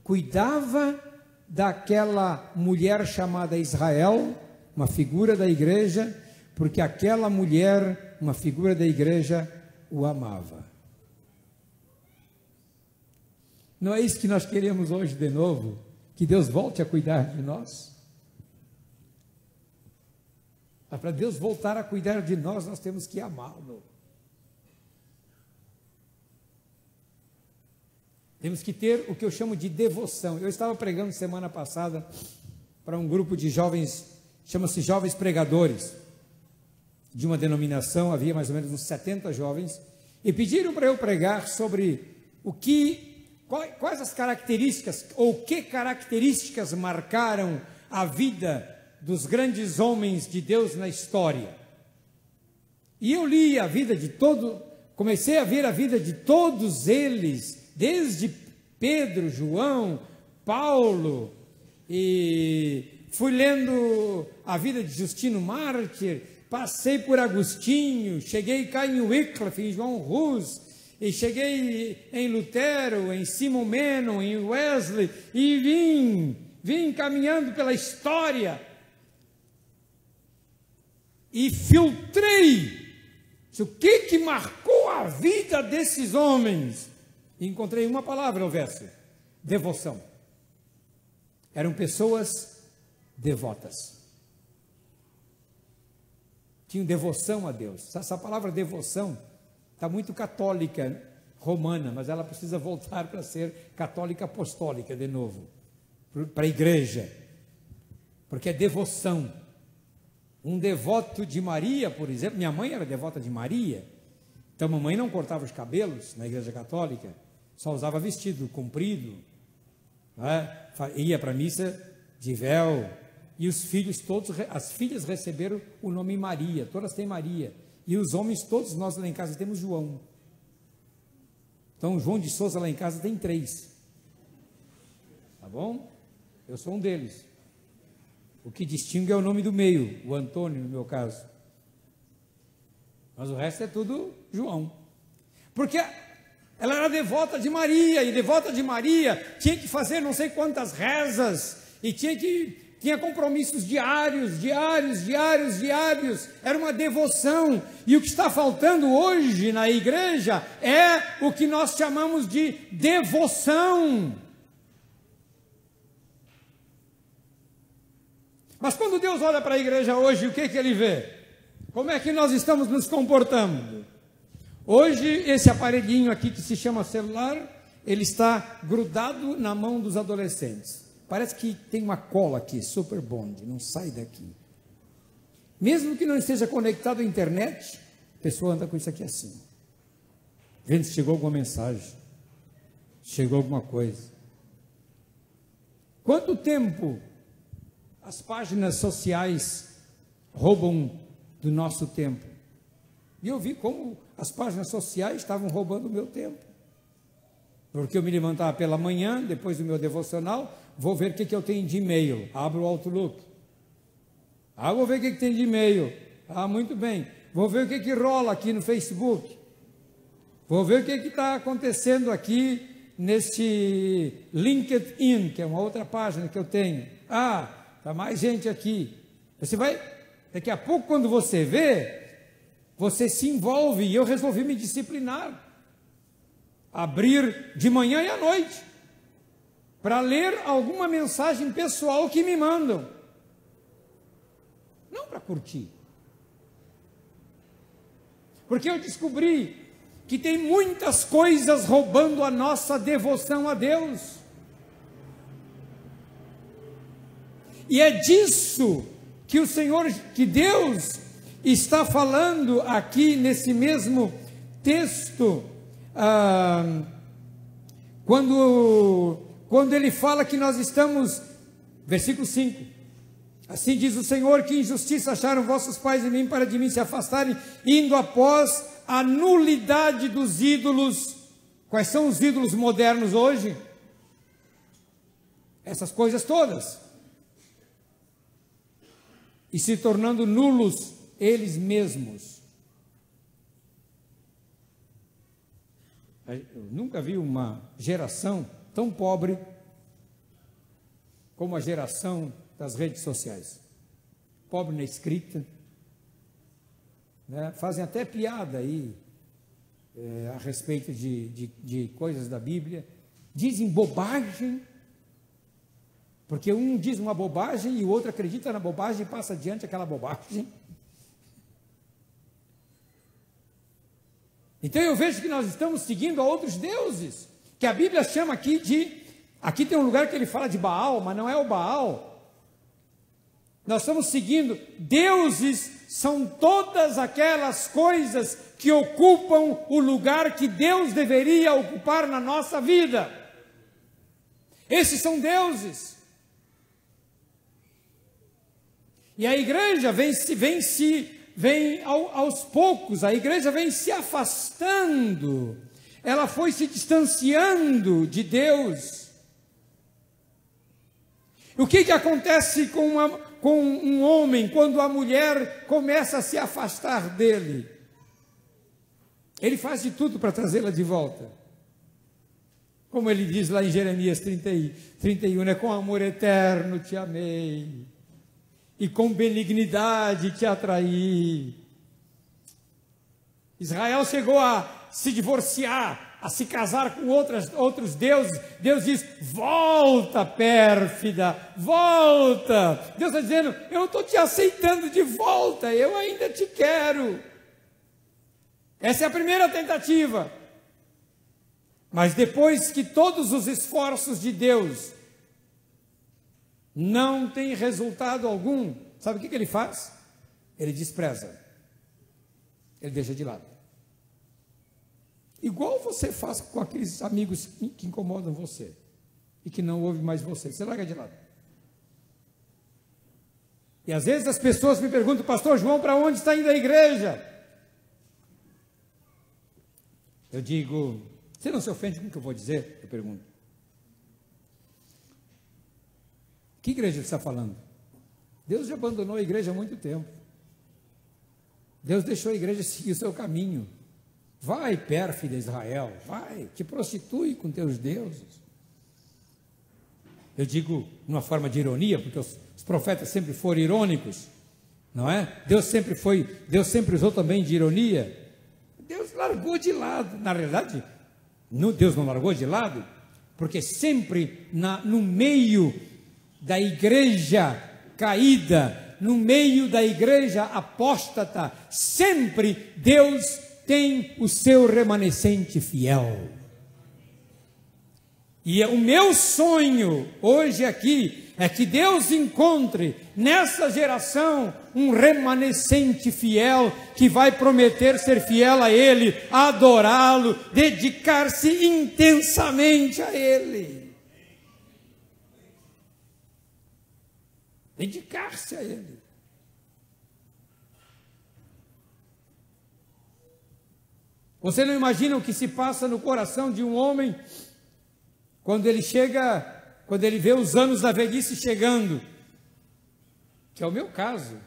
cuidava daquela mulher chamada Israel, uma figura da igreja, porque aquela mulher, uma figura da igreja, o amava. Não é isso que nós queremos hoje de novo? Que Deus volte a cuidar de nós? Mas para Deus voltar a cuidar de nós, nós temos que amá-lo. Temos que ter o que eu chamo de devoção. Eu estava pregando semana passada para um grupo de jovens, chama-se Jovens Pregadores, de uma denominação, havia mais ou menos uns 70 jovens, e pediram para eu pregar sobre quais as características, ou que características marcaram a vida dos grandes homens de Deus na história. E eu li a vida de comecei a ver a vida de todos eles, desde Pedro, João, Paulo, e fui lendo a vida de Justino Mártir, passei por Agostinho, cheguei cá em Wycliffe, em João Hus, e cheguei em Lutero, em Simon Menon, em Wesley, e vim caminhando pela história, e filtrei o que marcou a vida desses homens. E encontrei uma palavra no verso: devoção. Eram pessoas devotas, tinham devoção a Deus. Essa palavra devoção está muito católica romana, mas ela precisa voltar para ser católica apostólica de novo, para a igreja, porque é devoção. Um devoto de Maria, por exemplo, minha mãe era devota de Maria, então a mamãe não cortava os cabelos na igreja católica, só usava vestido comprido, ia para a missa de véu, e os filhos todos, as filhas receberam o nome Maria, todas têm Maria, e os homens todos, nós lá em casa temos João. Então João de Souza lá em casa tem 3, tá bom? Eu sou um deles. O que distingue é o nome do meio, o Antônio no meu caso, mas o resto é tudo João, porque ela era devota de Maria, e devota de Maria tinha que fazer não sei quantas rezas, e tinha compromissos diários, era uma devoção. E o que está faltando hoje na igreja é o que nós chamamos de devoção. Mas quando Deus olha para a igreja hoje, o que ele vê? Como é que nós estamos nos comportando? Hoje, esse aparelhinho aqui que se chama celular, ele está grudado na mão dos adolescentes. Parece que tem uma cola aqui, super bond, não sai daqui. Mesmo que não esteja conectado à internet, a pessoa anda com isso aqui assim. Vendo se chegou alguma mensagem, chegou alguma coisa. Quanto tempo as páginas sociais roubam do nosso tempo? E eu vi como as páginas sociais estavam roubando o meu tempo. Porque eu me levantava pela manhã, depois do meu devocional, vou ver o que eu tenho de e-mail. Abro o Outlook. Vou ver o que tem de e-mail. Muito bem. Vou ver o que rola aqui no Facebook. Vou ver o que está acontecendo aqui neste LinkedIn, que é uma outra página que eu tenho. Está mais gente aqui. Você vai, daqui a pouco, quando você vê, você se envolve. E eu resolvi me disciplinar, abrir de manhã e à noite, para ler alguma mensagem pessoal que me mandam, não para curtir, porque eu descobri que tem muitas coisas roubando a nossa devoção a Deus. E é disso que o Senhor, que Deus está falando aqui nesse mesmo texto, quando ele fala que nós estamos, versículo 5, assim diz o Senhor, que injustiça acharam vossos pais em mim, para de mim se afastarem, indo após a nulidade dos ídolos. Quais são os ídolos modernos hoje? Essas coisas todas. E se tornando nulos eles mesmos. Eu nunca vi uma geração tão pobre como a geração das redes sociais. Pobre na escrita, né? Fazem até piada aí a respeito de coisas da Bíblia, dizem bobagem, porque um diz uma bobagem e o outro acredita na bobagem e passa adiante aquela bobagem. Então eu vejo que nós estamos seguindo a outros deuses, que a Bíblia chama aqui aqui tem um lugar que ele fala de Baal, mas não é o Baal. Nós estamos seguindo deuses, são todas aquelas coisas que ocupam o lugar que Deus deveria ocupar na nossa vida. Esses são deuses. E a igreja vem aos poucos, a igreja vem se afastando, ela foi se distanciando de Deus. O que acontece com um homem quando a mulher começa a se afastar dele? Ele faz de tudo para trazê-la de volta. Como ele diz lá em Jeremias 31, né? Com amor eterno te amei, e com benignidade te atraí. Israel chegou a se divorciar, a se casar com outros deuses. Deus diz, volta pérfida, volta. Deus está dizendo, eu estou te aceitando de volta, eu ainda te quero. Essa é a primeira tentativa. Mas depois que todos os esforços de Deus não tem resultado algum, sabe o que ele faz? Ele despreza, ele deixa de lado. Igual você faz com aqueles amigos que incomodam você e que não ouvem mais você larga de lado. E às vezes as pessoas me perguntam, pastor João, para onde está indo a igreja? Eu digo, você não se ofende com o que eu vou dizer? Eu pergunto. Que igreja você está falando? Deus já abandonou a igreja há muito tempo. Deus deixou a igreja seguir o seu caminho. Vai, pérfida Israel, vai, te prostitui com teus deuses. Eu digo numa forma de ironia, porque os profetas sempre foram irônicos, não é? Deus sempre usou também de ironia. Deus largou de lado, na realidade, Deus não largou de lado, porque sempre no meio da igreja caída, no meio da igreja apóstata, sempre Deus tem o seu remanescente fiel. E o meu sonho hoje aqui é que Deus encontre nessa geração um remanescente fiel que vai prometer ser fiel a Ele, adorá-lo, dedicar-se intensamente a Ele. Dedicar-se a Ele. Você não imagina o que se passa no coração de um homem quando ele vê os anos da velhice chegando, que é o meu caso.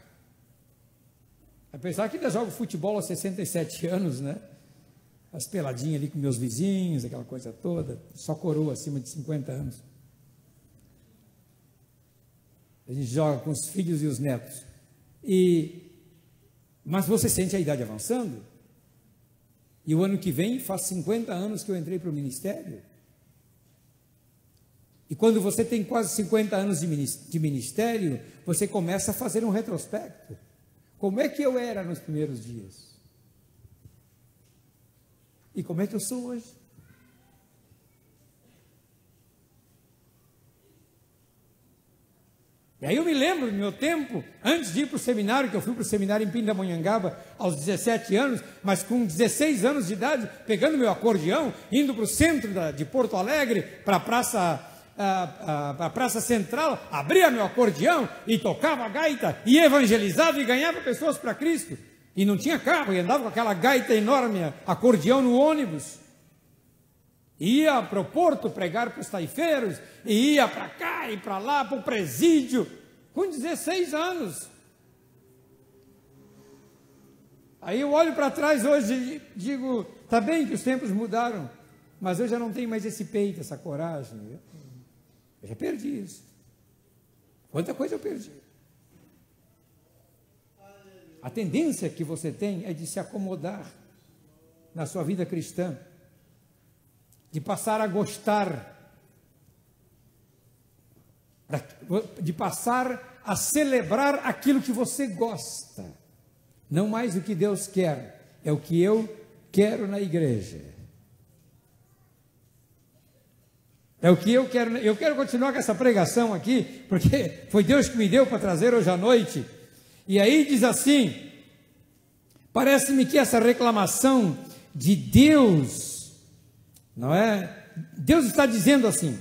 Apesar que ainda jogo futebol aos 67 anos, né? As peladinhas ali com meus vizinhos, aquela coisa toda, só coroa acima de 50 anos. A gente joga com os filhos e os netos. Mas você sente a idade avançando? E o ano que vem faz 50 anos que eu entrei para o ministério. E quando você tem quase 50 anos de ministério, você começa a fazer um retrospecto. Como é que eu era nos primeiros dias? E como é que eu sou hoje? E aí eu me lembro do meu tempo, antes de ir para o seminário, que eu fui para o seminário em Pindamonhangaba aos 17 anos, mas com 16 anos de idade, pegando meu acordeão, indo para o centro de Porto Alegre, para a Praça Central, abria meu acordeão e tocava a gaita, e evangelizava e ganhava pessoas para Cristo. E não tinha carro, e andava com aquela gaita enorme, acordeão no ônibus. Ia para o porto pregar para os taifeiros, e ia para cá e para lá, para o presídio, com 16 anos. Aí eu olho para trás hoje e digo, está bem que os tempos mudaram, mas eu já não tenho mais esse peito, essa coragem. Eu já perdi isso. Quanta coisa eu perdi. A tendência que você tem é de se acomodar na sua vida cristã, de passar a gostar, de passar a celebrar aquilo que você gosta, não mais o que Deus quer, é o que eu quero na igreja. É o que eu quero. Eu quero continuar com essa pregação aqui, porque foi Deus que me deu para trazer hoje à noite. E aí diz assim, parece-me que essa reclamação de Deus, não é? Deus está dizendo assim,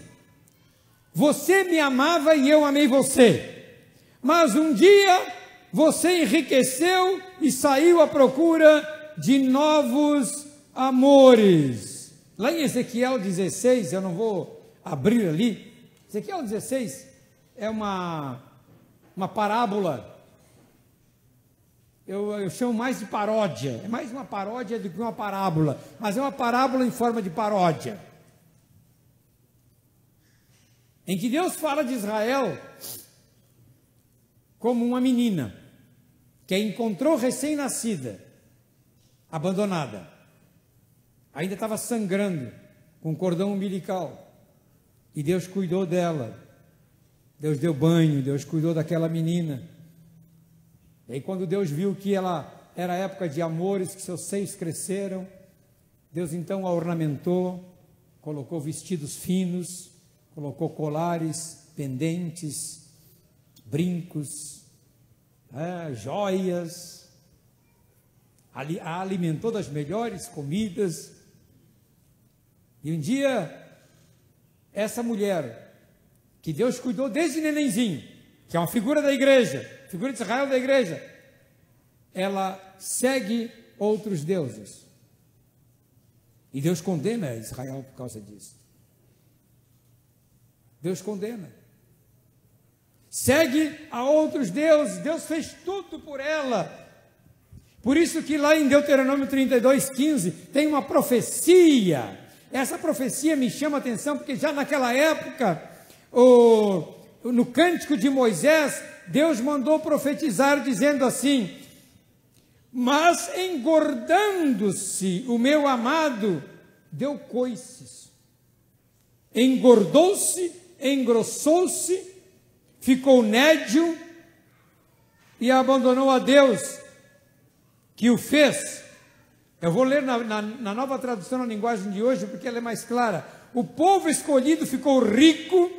você me amava e eu amei você, mas um dia você enriqueceu e saiu à procura de novos amores. Lá em Ezequiel 16, eu não vou abrir ali, Ezequiel 16 é uma parábola, eu chamo mais de paródia, é mais uma paródia do que uma parábola, mas é uma parábola em forma de paródia, em que Deus fala de Israel como uma menina que a encontrou recém-nascida, abandonada, ainda estava sangrando, com cordão umbilical, e Deus cuidou dela, Deus deu banho, Deus cuidou daquela menina. E aí quando Deus viu que ela era época de amores, que seus seios cresceram, Deus então a ornamentou, colocou vestidos finos, colocou colares, pendentes, brincos, joias, a alimentou das melhores comidas. E um dia, essa mulher, que Deus cuidou desde nenenzinho, que é uma figura da igreja, figura de Israel da igreja, ela segue outros deuses. E Deus condena Israel por causa disso. Deus condena. Segue a outros deuses, Deus fez tudo por ela. Por isso que lá em Deuteronômio 32:15 tem uma profecia. Essa profecia me chama a atenção, porque já naquela época, no cântico de Moisés, Deus mandou profetizar dizendo assim, mas engordando-se o meu amado, deu coices, engordou-se, engrossou-se, ficou nédio e abandonou a Deus, que o fez. Eu vou ler na nova tradução, na linguagem de hoje, porque ela é mais clara. O povo escolhido ficou rico,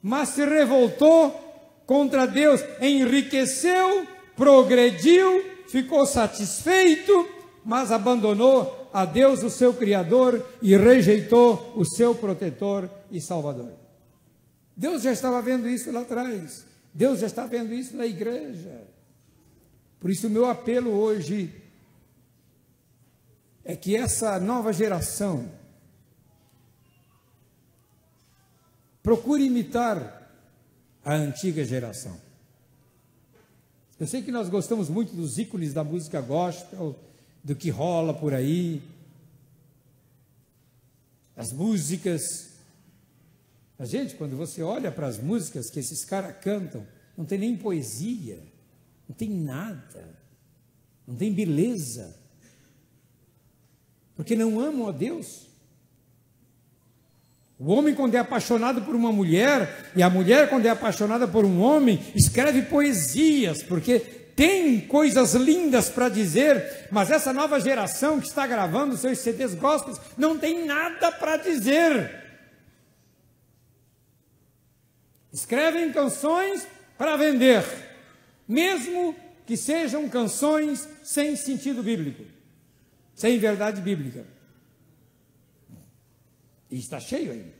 mas se revoltou contra Deus, enriqueceu, progrediu, ficou satisfeito, mas abandonou a Deus, o seu Criador, e rejeitou o seu protetor e Salvador. Deus já estava vendo isso lá atrás, Deus já está vendo isso na igreja. Por isso o meu apelo hoje é que essa nova geração procure imitar a antiga geração. Eu sei que nós gostamos muito dos ícones da música gospel, do que rola por aí, as músicas. Mas, gente, quando você olha para as músicas que esses caras cantam, não tem nem poesia, não tem nada, não tem beleza, porque não amam a Deus. O homem, quando é apaixonado por uma mulher, e a mulher, quando é apaixonada por um homem, escreve poesias, porque tem coisas lindas para dizer, mas essa nova geração que está gravando seus CDs gospels não tem nada para dizer. Escrevem canções para vender, mesmo que sejam canções sem sentido bíblico, sem verdade bíblica. E está cheio ainda.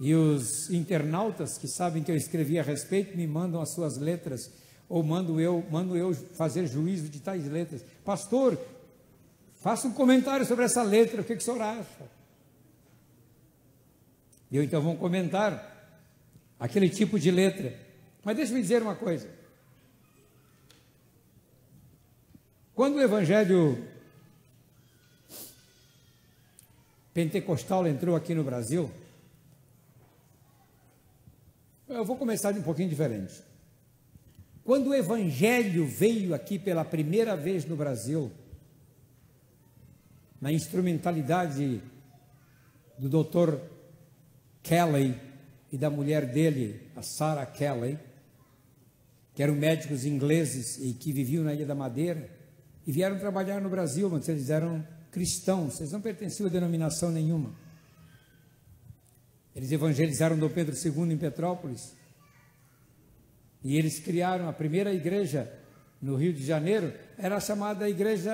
E os internautas que sabem que eu escrevi a respeito me mandam as suas letras, ou mando eu fazer juízo de tais letras. Pastor, faça um comentário sobre essa letra, o que o senhor acha? E eu então vou comentar aquele tipo de letra. Mas deixe-me dizer uma coisa. Quando o evangelho pentecostal entrou aqui no Brasil, eu vou começar de um pouquinho diferente. Quando o evangelho veio aqui pela primeira vez no Brasil, na instrumentalidade do Dr. Kelly e da mulher dele, a Sarah Kelly, que eram médicos ingleses e que viviam na Ilha da Madeira, e vieram trabalhar no Brasil, mas eles eram cristãos, eles não pertenciam a denominação nenhuma. Eles evangelizaram Dom Pedro II em Petrópolis, e eles criaram a primeira igreja no Rio de Janeiro, era chamada Igreja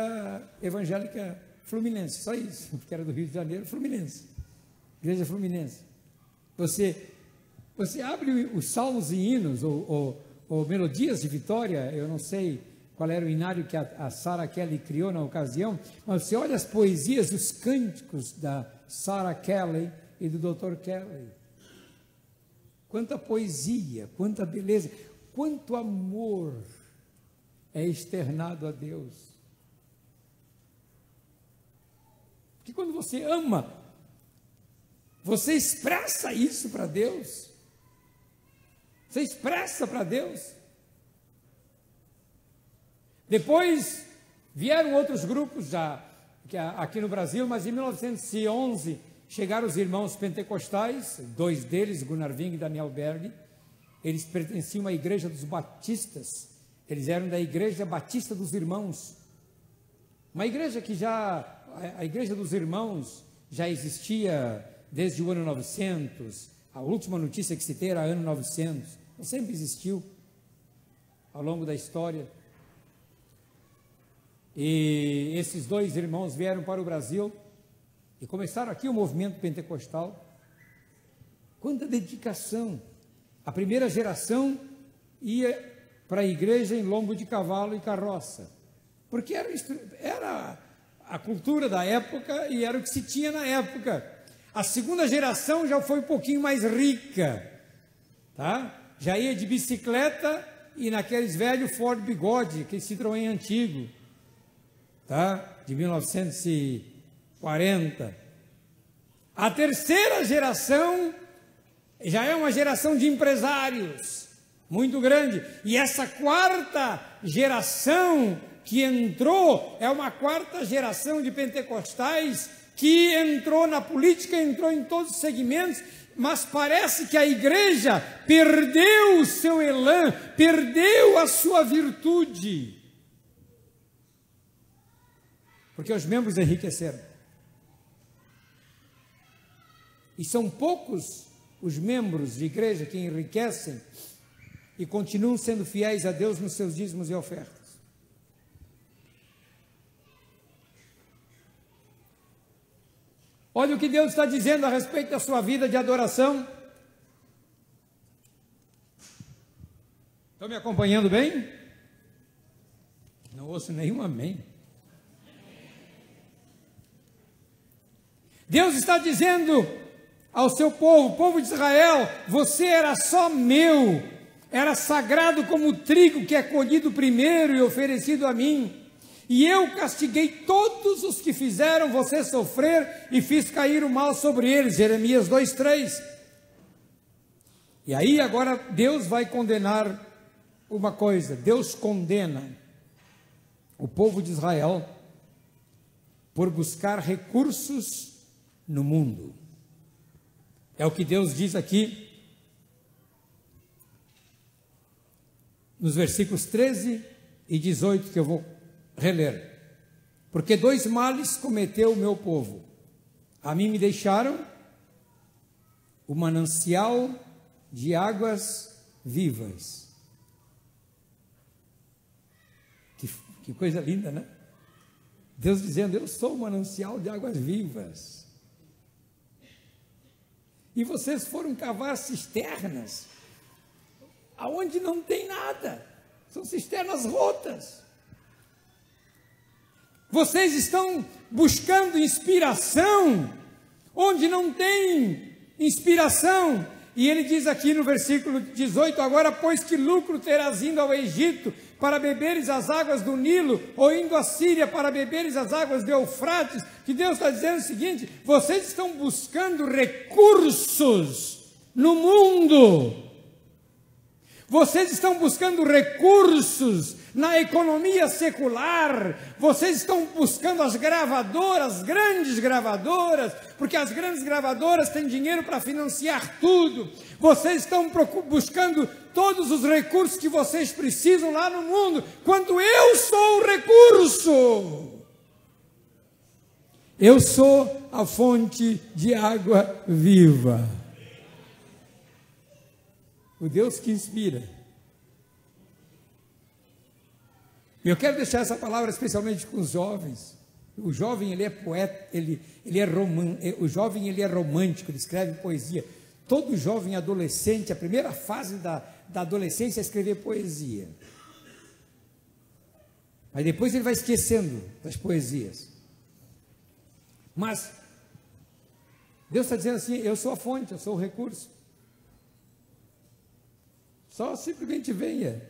Evangélica Fluminense, só isso, porque era do Rio de Janeiro, Fluminense, Igreja Fluminense. Você abre os salmos e hinos, ou melodias de vitória, eu não sei qual era o inário que a Sarah Kelly criou na ocasião, mas você olha as poesias, os cânticos da Sarah Kelly e do Dr. Kelly. Quanta poesia, quanta beleza, quanto amor é externado a Deus. Porque quando você ama, você expressa isso para Deus. Você expressa para Deus. Depois vieram outros grupos já aqui no Brasil, mas em 1911 chegaram os irmãos pentecostais, dois deles, Gunnar Wing e Daniel Berg. Eles pertenciam à Igreja dos Batistas. Eles eram da Igreja Batista dos Irmãos. Uma igreja que a Igreja dos Irmãos já existia desde o ano 900. A última notícia que se tem era ano 900. Sempre existiu ao longo da história. E esses dois irmãos vieram para o Brasil e começaram aqui o movimento pentecostal. Quanta dedicação! A primeira geração ia para a igreja em lombo de cavalo e carroça, porque era a cultura da época e era o que se tinha na época. A segunda geração já foi um pouquinho mais rica, tá? Já ia de bicicleta e naqueles velhos Ford Bigode, aquele Citroën antigo, tá? De 1940. A terceira geração já é uma geração de empresários muito grande, e essa quarta geração que entrou é uma quarta geração de pentecostais que entrou na política, entrou em todos os segmentos, mas parece que a igreja perdeu o seu elan, perdeu a sua virtude, porque os membros enriqueceram. E são poucos os membros de igreja que enriquecem e continuam sendo fiéis a Deus nos seus dízimos e ofertas. Olha o que Deus está dizendo a respeito da sua vida de adoração. Estão me acompanhando bem? Não ouço nenhum amém. Deus está dizendo ao seu povo, o povo de Israel: você era só meu, era sagrado como o trigo que é colhido primeiro e oferecido a mim. E eu castiguei todos os que fizeram você sofrer e fiz cair o mal sobre eles. Jeremias 2:3. E aí agora Deus vai condenar uma coisa. Deus condena o povo de Israel por buscar recursos no mundo. É o que Deus diz aqui nos versículos 13 e 18, que eu vou reler. Porque 2 males cometeu o meu povo. A mim me deixaram o manancial de águas vivas. Que coisa linda, né? Deus dizendo, eu sou o manancial de águas vivas. E vocês foram cavar cisternas, aonde não tem nada. São cisternas rotas. Vocês estão buscando inspiração, onde não tem inspiração. E ele diz aqui no versículo 18, agora, pois que lucro terás indo ao Egito para beberes as águas do Nilo, ou indo à Síria para beberes as águas de Eufrates? Que Deus está dizendo o seguinte, vocês estão buscando recursos no mundo. Vocês estão buscando recursos na economia secular, vocês estão buscando as gravadoras, grandes gravadoras, porque as grandes gravadoras têm dinheiro para financiar tudo. Vocês estão buscando todos os recursos que vocês precisam lá no mundo, quando eu sou o recurso. Eu sou a fonte de água viva. O Deus que inspira. Eu quero deixar essa palavra especialmente com os jovens. O jovem, ele é poeta, o jovem, ele é romântico, ele escreve poesia. Todo jovem adolescente, a primeira fase da adolescência é escrever poesia. Aí depois ele vai esquecendo das poesias. Mas Deus está dizendo assim, eu sou a fonte, eu sou o recurso. Só simplesmente venha,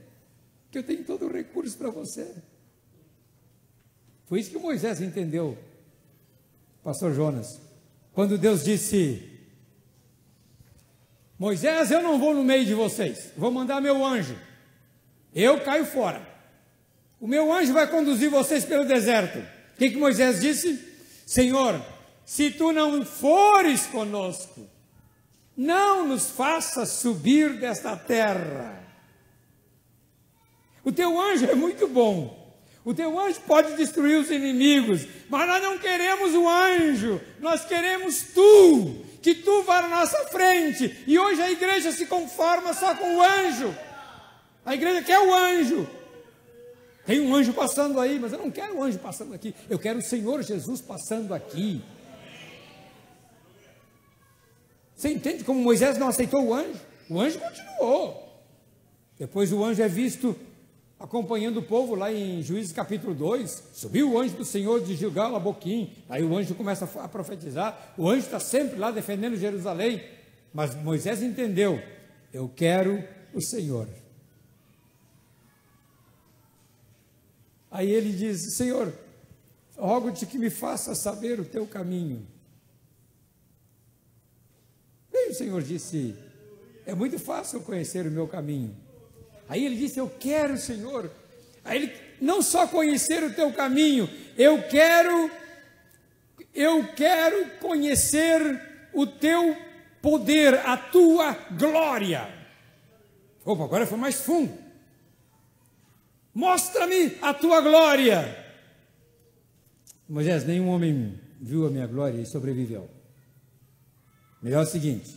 que eu tenho todo o recurso para você. Foi isso que Moisés entendeu, pastor Jonas, quando Deus disse, Moisés, eu não vou no meio de vocês, vou mandar meu anjo, eu caio fora, o meu anjo vai conduzir vocês pelo deserto. O que Moisés disse? Senhor, se tu não fores conosco, não nos faça subir desta terra. O teu anjo é muito bom, o teu anjo pode destruir os inimigos, mas nós não queremos o anjo, nós queremos tu, que tu vá na nossa frente. E hoje a igreja se conforma só com o anjo, a igreja quer o anjo. Tem um anjo passando aí, mas eu não quero o anjo passando aqui, eu quero o Senhor Jesus passando aqui. Você entende como Moisés não aceitou o anjo? O anjo continuou. Depois o anjo é visto acompanhando o povo lá em Juízes capítulo 2. Subiu o anjo do Senhor de Gilgal a Boquim. Aí o anjo começa a profetizar. O anjo está sempre lá defendendo Jerusalém. Mas Moisés entendeu. Eu quero o Senhor. Aí ele diz, Senhor, rogo-te que me faça saber o teu caminho. E o Senhor disse, é muito fácil conhecer o meu caminho. Aí ele disse, eu quero, Senhor. Aí ele, não só conhecer o teu caminho, eu quero conhecer o teu poder, a tua glória. Opa, agora foi mais fundo. Mostra-me a tua glória. Moisés, nenhum homem viu a minha glória e sobreviveu. Melhor é o seguinte,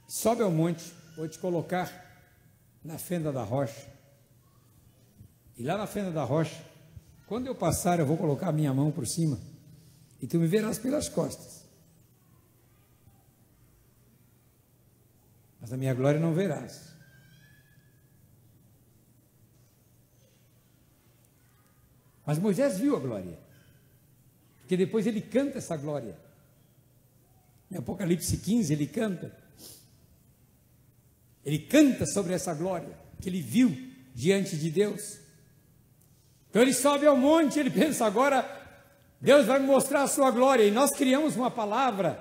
sobe ao monte, vou te colocar na fenda da rocha, e lá na fenda da rocha, quando eu passar, eu vou colocar a minha mão por cima, e tu me verás pelas costas, mas a minha glória não verás. Mas Moisés viu a glória, porque depois ele canta essa glória. Em Apocalipse 15 ele canta sobre essa glória que ele viu diante de Deus. Então ele sobe ao monte, ele pensa, agora Deus vai me mostrar a sua glória. E nós criamos uma palavra,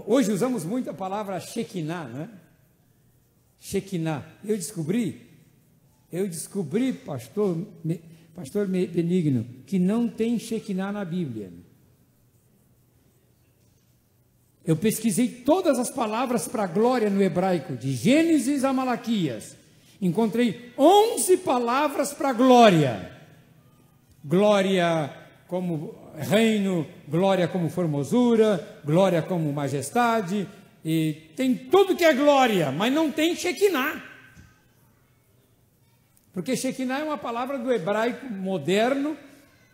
hoje usamos muito a palavra Shekinah, né? Shekinah. Eu descobri, pastor Benigno, que não tem Shekinah na Bíblia. Eu pesquisei todas as palavras para glória no hebraico, de Gênesis a Malaquias. encontrei 11 palavras para glória. Glória como reino, glória como formosura, glória como majestade, e tem tudo que é glória, mas não tem Shekinah. Porque Shekinah é uma palavra do hebraico moderno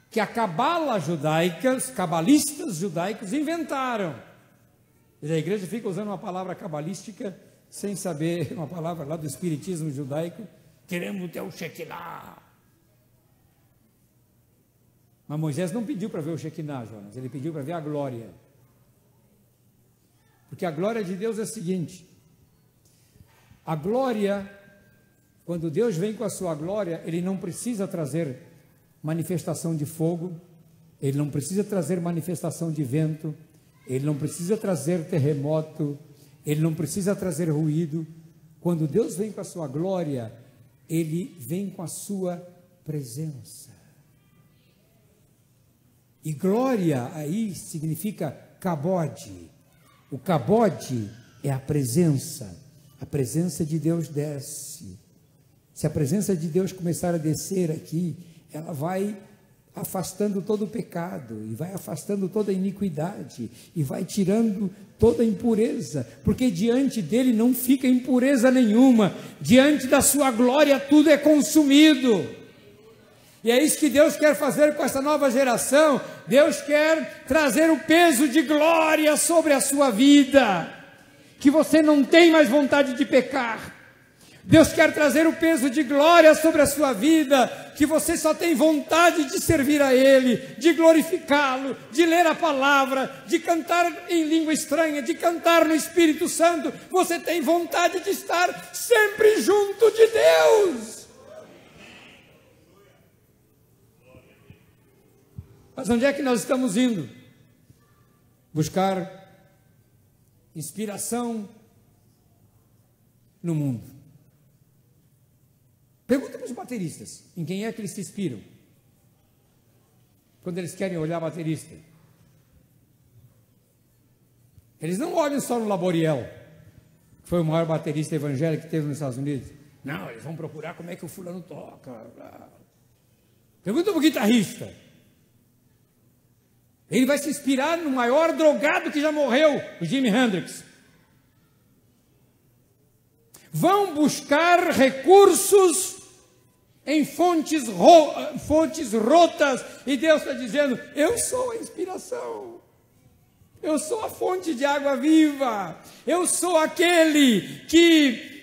que a cabala judaica, os cabalistas judaicos inventaram. E a igreja fica usando uma palavra cabalística sem saber, uma palavra lá do espiritismo judaico, queremos ter o Shekinah. Mas Moisés não pediu para ver o Shekinah, Jonas, ele pediu para ver a glória. Porque a glória de Deus é a seguinte: a glória, quando Deus vem com a sua glória, Ele não precisa trazer manifestação de fogo, Ele não precisa trazer manifestação de vento, Ele não precisa trazer terremoto, Ele não precisa trazer ruído. Quando Deus vem com a sua glória, Ele vem com a sua presença. E glória aí significa kabod. O kabod é a presença de Deus desce. Se a presença de Deus começar a descer aqui, ela vai afastando todo o pecado, e vai afastando toda a iniquidade, e vai tirando toda a impureza, porque diante dele não fica impureza nenhuma, diante da sua glória tudo é consumido. E é isso que Deus quer fazer com essa nova geração. Deus quer trazer o peso de glória sobre a sua vida, que você não tem mais vontade de pecar. Deus quer trazer o peso de glória sobre a sua vida, que você só tem vontade de servir a Ele, de glorificá-lo, de ler a palavra, de cantar em língua estranha, de cantar no Espírito Santo. Você tem vontade de estar sempre junto de Deus. Mas onde é que nós estamos indo? Buscar inspiração no mundo. Pergunta para os bateristas, em quem é que eles se inspiram? Quando eles querem olhar baterista. Eles não olham só no Laboriel, que foi o maior baterista evangélico que teve nos Estados Unidos. Não, eles vão procurar como é que o fulano toca. Pergunta para o guitarrista. Ele vai se inspirar no maior drogado que já morreu, o Jimi Hendrix. Vão buscar recursos em fontes rotas, e Deus está dizendo: eu sou a inspiração, eu sou a fonte de água viva, eu sou aquele que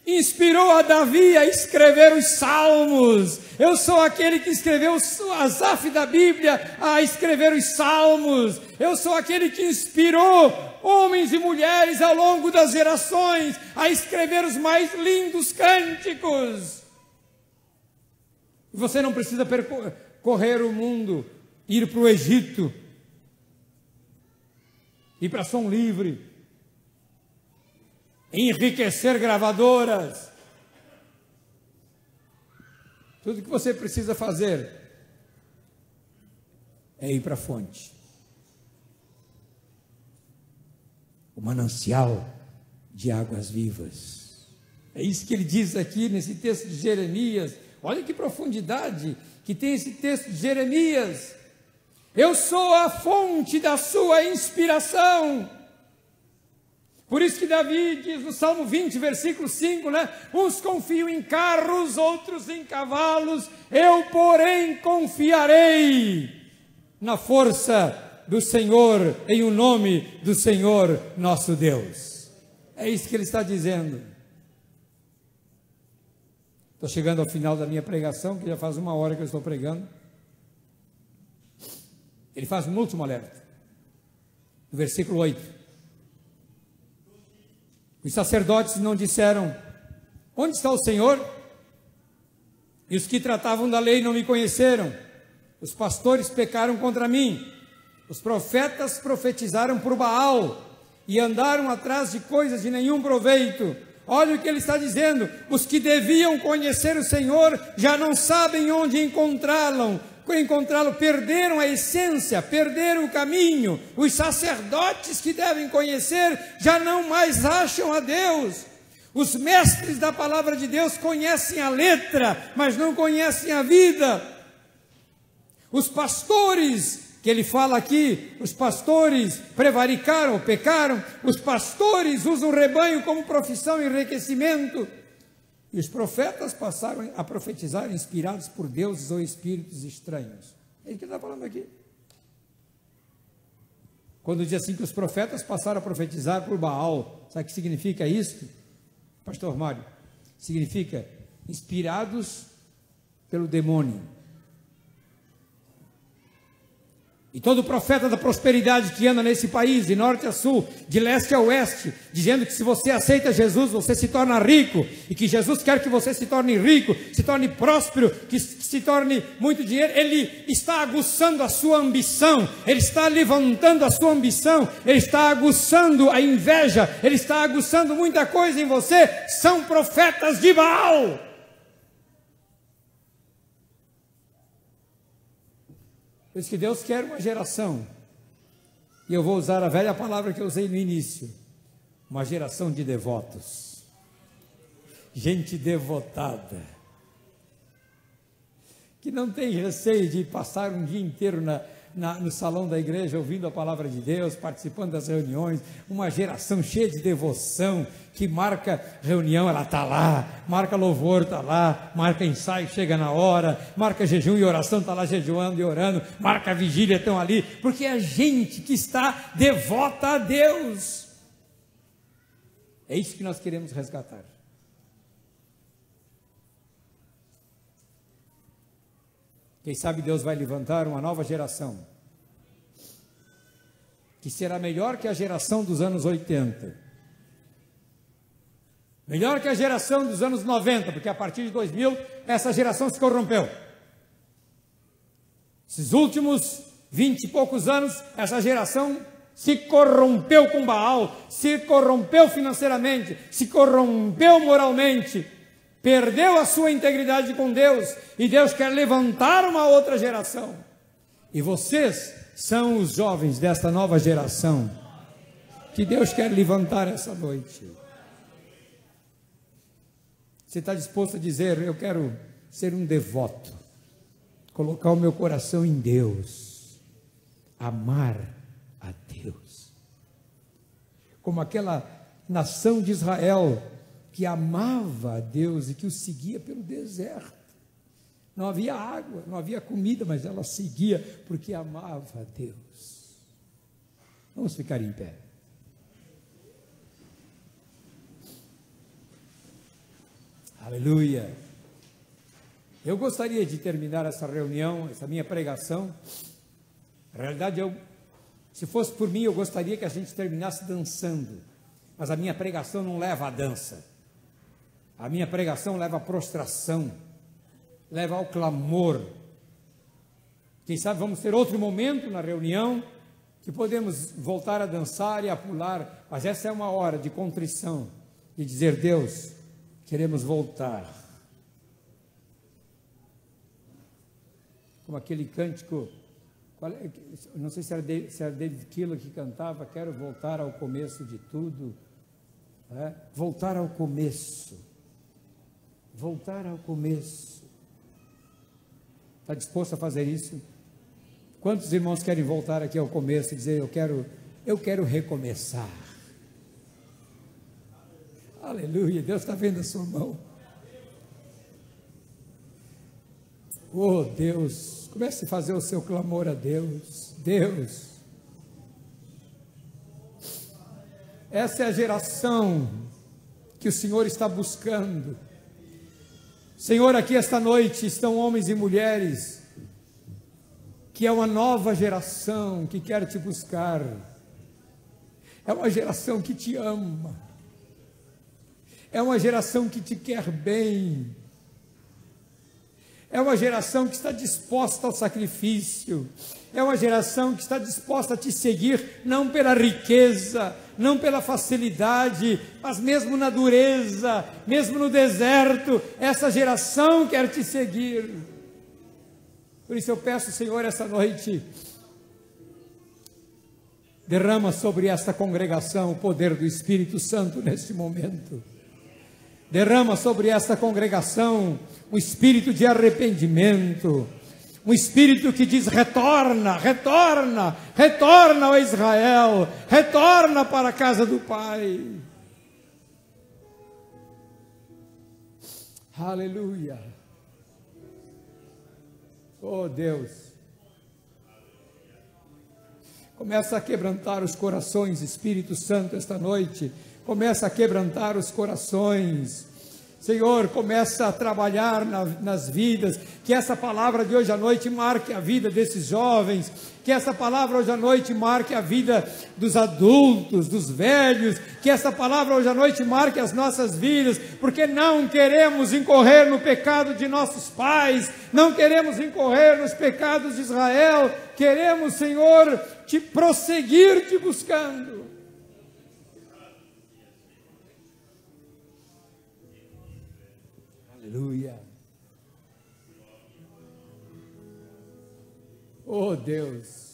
inspirou a Davi a escrever os salmos, eu sou aquele que escreveu o Asaf da Bíblia a escrever os salmos, eu sou aquele que inspirou homens e mulheres ao longo das gerações a escrever os mais lindos cânticos. Você não precisa percorrer o mundo, ir para o Egito, ir para Som Livre, enriquecer gravadoras. Tudo que você precisa fazer é ir para a fonte, o manancial de águas vivas. É isso que ele diz aqui nesse texto de Jeremias. Olha que profundidade que tem esse texto de Jeremias. Eu sou a fonte da sua inspiração. Por isso que Davi diz no Salmo 20, versículo 5, né? Uns confiam em carros, outros em cavalos, eu, porém, confiarei na força do Senhor, em o nome do Senhor nosso Deus. É isso que ele está dizendo. Estou chegando ao final da minha pregação, que já faz 1 hora que eu estou pregando. Ele faz um último alerta, no versículo 8. Os sacerdotes não disseram: onde está o Senhor? E os que tratavam da lei não me conheceram. Os pastores pecaram contra mim. Os profetas profetizaram por Baal e andaram atrás de coisas de nenhum proveito. Olha o que ele está dizendo: os que deviam conhecer o Senhor já não sabem onde encontrá-lo, perderam a essência, perderam o caminho. Os sacerdotes que devem conhecer já não mais acham a Deus. Os mestres da palavra de Deus conhecem a letra, mas não conhecem a vida. Os pastores, que ele fala aqui, os pastores prevaricaram, pecaram, os pastores usam o rebanho como profissão e enriquecimento. E os profetas passaram a profetizar inspirados por deuses ou espíritos estranhos. É isso que ele está falando aqui. Quando diz assim que os profetas passaram a profetizar por Baal, sabe o que significa isso, pastor Mário? Significa inspirados pelo demônio. E todo profeta da prosperidade que anda nesse país, de norte a sul, de leste a oeste, dizendo que se você aceita Jesus, você se torna rico, e que Jesus quer que você se torne rico, se torne próspero, que se torne muito dinheiro, ele está aguçando a sua ambição, ele está levantando a sua ambição, ele está aguçando a inveja, ele está aguçando muita coisa em você. São profetas de Baal. Por isso que Deus quer uma geração, e eu vou usar a velha palavra que eu usei no início, uma geração de devotos, gente devotada, que não tem receio de passar um dia inteiro no salão da igreja, ouvindo a palavra de Deus, participando das reuniões, uma geração cheia de devoção, que marca reunião, ela está lá, marca louvor, está lá, marca ensaio, chega na hora, marca jejum e oração, está lá jejuando e orando, marca vigília, estão ali, porque é gente que está devota a Deus. É isso que nós queremos resgatar. Quem sabe Deus vai levantar uma nova geração, que será melhor que a geração dos anos 80, melhor que a geração dos anos 90, porque a partir de 2000, essa geração se corrompeu. Esses últimos 20 e poucos anos, essa geração se corrompeu com Baal, se corrompeu financeiramente, se corrompeu moralmente, perdeu a sua integridade com Deus, e Deus quer levantar uma outra geração. E vocês são os jovens desta nova geração, que Deus quer levantar essa noite. Você está disposto a dizer: eu quero ser um devoto, colocar o meu coração em Deus, amar a Deus, como aquela nação de Israel, que amava a Deus e que o seguia pelo deserto. Não havia água, não havia comida, mas ela seguia porque amava a Deus. Vamos ficar em pé. Aleluia. Eu gostaria de terminar essa reunião, essa minha pregação. Na realidade, se fosse por mim, eu gostaria que a gente terminasse dançando, mas a minha pregação não leva à dança. A minha pregação leva à prostração, leva ao clamor. Quem sabe vamos ter outro momento na reunião, que podemos voltar a dançar e a pular, mas essa é uma hora de contrição, de dizer: Deus, queremos voltar. Como aquele cântico, não sei se era David Keeler que cantava: quero voltar ao começo de tudo. Voltar ao começo. Voltar ao começo. Está disposto a fazer isso? Quantos irmãos querem voltar aqui ao começo e dizer: eu quero recomeçar? Aleluia, Deus está vendo a sua mão. Oh Deus, comece a fazer o seu clamor a Deus. Deus, essa é a geração que o Senhor está buscando. Senhor, aqui esta noite estão homens e mulheres, que é uma nova geração que quer te buscar, é uma geração que te ama, é uma geração que te quer bem, é uma geração que está disposta ao sacrifício, é uma geração que está disposta a te seguir, não pela riqueza, não pela facilidade, mas mesmo na dureza, mesmo no deserto, essa geração quer te seguir. Por isso eu peço, Senhor, essa noite, derrama sobre esta congregação o poder do Espírito Santo neste momento. Derrama sobre esta congregação um espírito de arrependimento, um espírito que diz: retorna, retorna, retorna, ó Israel, retorna para a casa do Pai. Aleluia. Oh Deus, começa a quebrantar os corações, Espírito Santo, esta noite. Começa a quebrantar os corações, Senhor. Começa a trabalhar nas vidas. Que essa palavra de hoje à noite marque a vida desses jovens. Que essa palavra hoje à noite marque a vida dos adultos, dos velhos. Que essa palavra hoje à noite marque as nossas vidas, porque não queremos incorrer no pecado de nossos pais, não queremos incorrer nos pecados de Israel. Queremos, Senhor, prosseguir te buscando. Aleluia. Oh Deus.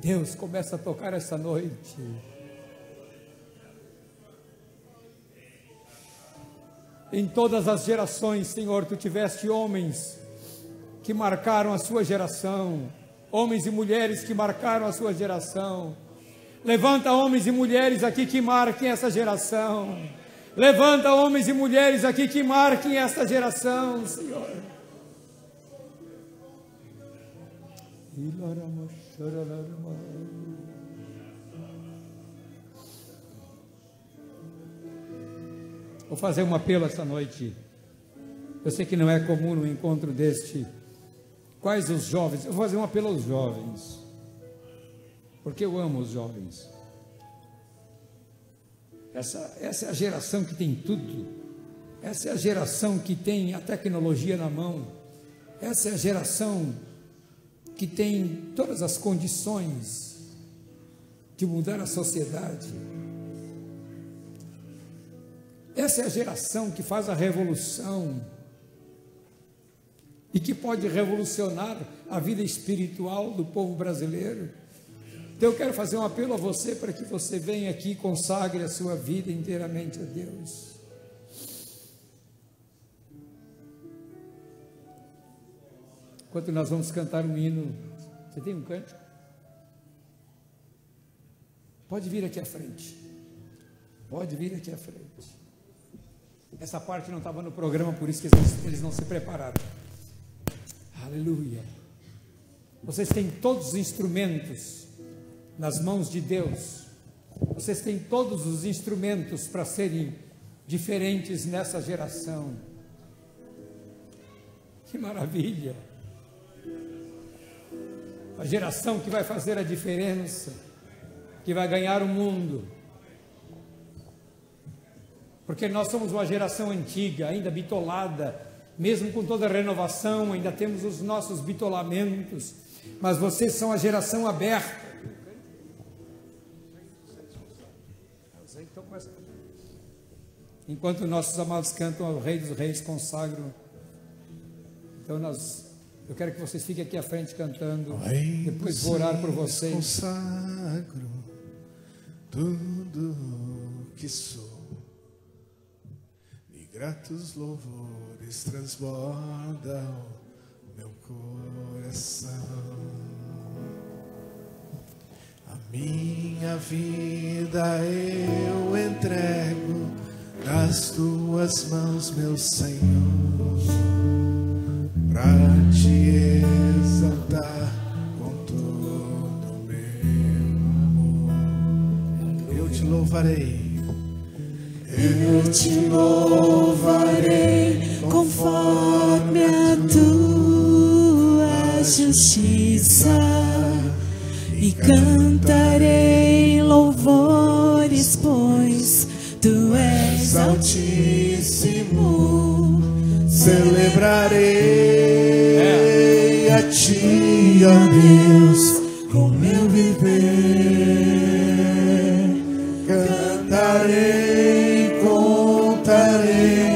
Deus, começa a tocar essa noite. Em todas as gerações, Senhor, Tu tiveste homens que marcaram a sua geração, homens e mulheres que marcaram a sua geração. Levanta homens e mulheres aqui que marquem essa geração. Levanta homens e mulheres aqui que marquem esta geração, Senhor. Vou fazer um apelo essa noite. Eu sei que não é comum no encontro deste. Quais os jovens? Eu vou fazer um apelo aos jovens, porque eu amo os jovens. Essa é a geração que tem tudo. Essa é a geração que tem a tecnologia na mão. Essa é a geração que tem todas as condições de mudar a sociedade. Essa é a geração que faz a revolução e que pode revolucionar a vida espiritual do povo brasileiro. Então eu quero fazer um apelo a você para que você venha aqui e consagre a sua vida inteiramente a Deus. Enquanto nós vamos cantar um hino, você tem um cântico? Pode vir aqui à frente. Pode vir aqui à frente. Essa parte não estava no programa, por isso que eles não se prepararam. Aleluia. Vocês têm todos os instrumentos nas mãos de Deus. Vocês têm todos os instrumentos para serem diferentes nessa geração. Que maravilha! A geração que vai fazer a diferença, que vai ganhar o mundo. Porque nós somos uma geração antiga, ainda bitolada, mesmo com toda a renovação, ainda temos os nossos bitolamentos, mas vocês são a geração aberta. Enquanto nossos amados cantam ao Rei dos Reis, consagram. Então eu quero que vocês fiquem aqui à frente cantando. Depois vou orar por vocês. Consagro tudo que sou, e gratos louvores transbordam meu coração. A minha vida eu entrego nas tuas mãos, meu Senhor, pra te exaltar com todo o meu amor. Eu te louvarei, eu te louvarei conforme a tua justiça, e cantarei louvores, pois tu és altíssimo. Celebrarei a ti, ó Deus, com meu viver. Cantarei, contarei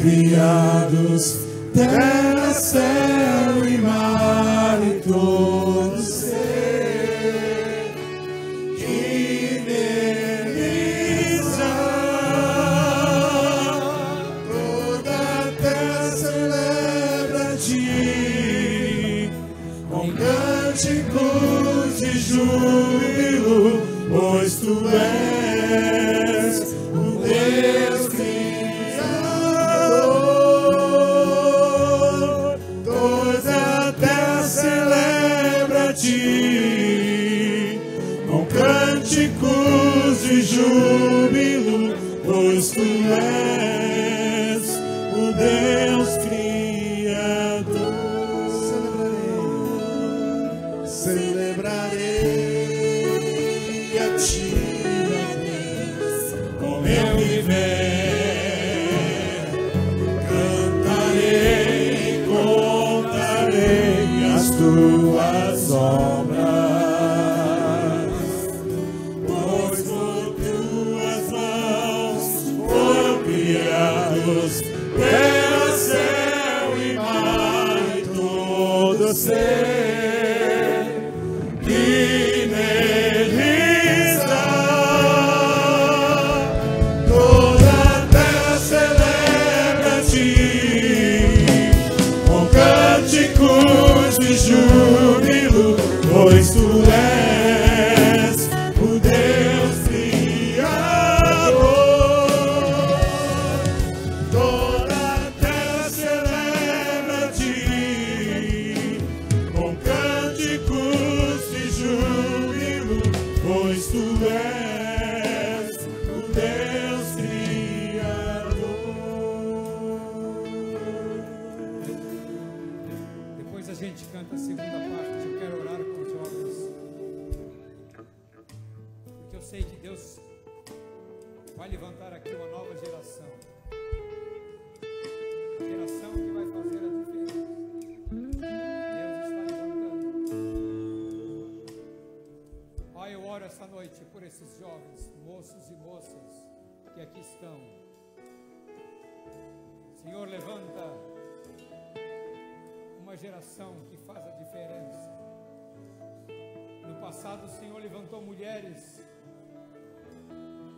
criados, terra, céu e mar e todo ser que nele está. Toda a terra celebra-te com cânticos de júbilo, pois tu és o Deus Criador. Toda a terra celebra-te com cânticos de júbilo, pois tu és o Deus Criador. Celebrarei a ti, com meu viver, cantarei, contarei as tuas obras, pois por tuas mãos foram criados terra, céu e mar e todo ser que nele está. Toda a terra celebra-te com cânticos de júbilo, pois tu és o Deus Criador. Toda a terra celebra-te com cânticos de júbilo, pois tu és o Deus Criador. Depois a gente canta a segunda parte. Eu quero orar com os jovens, porque eu sei que Deus vai levantar aqui uma nova geração, a geração que vai fazer a diferença. Deus está levantando. Pai, eu oro essa noite por esses jovens, moços e moças que aqui estão. Senhor, levanta uma geração que faz a diferença. No passado, o Senhor levantou mulheres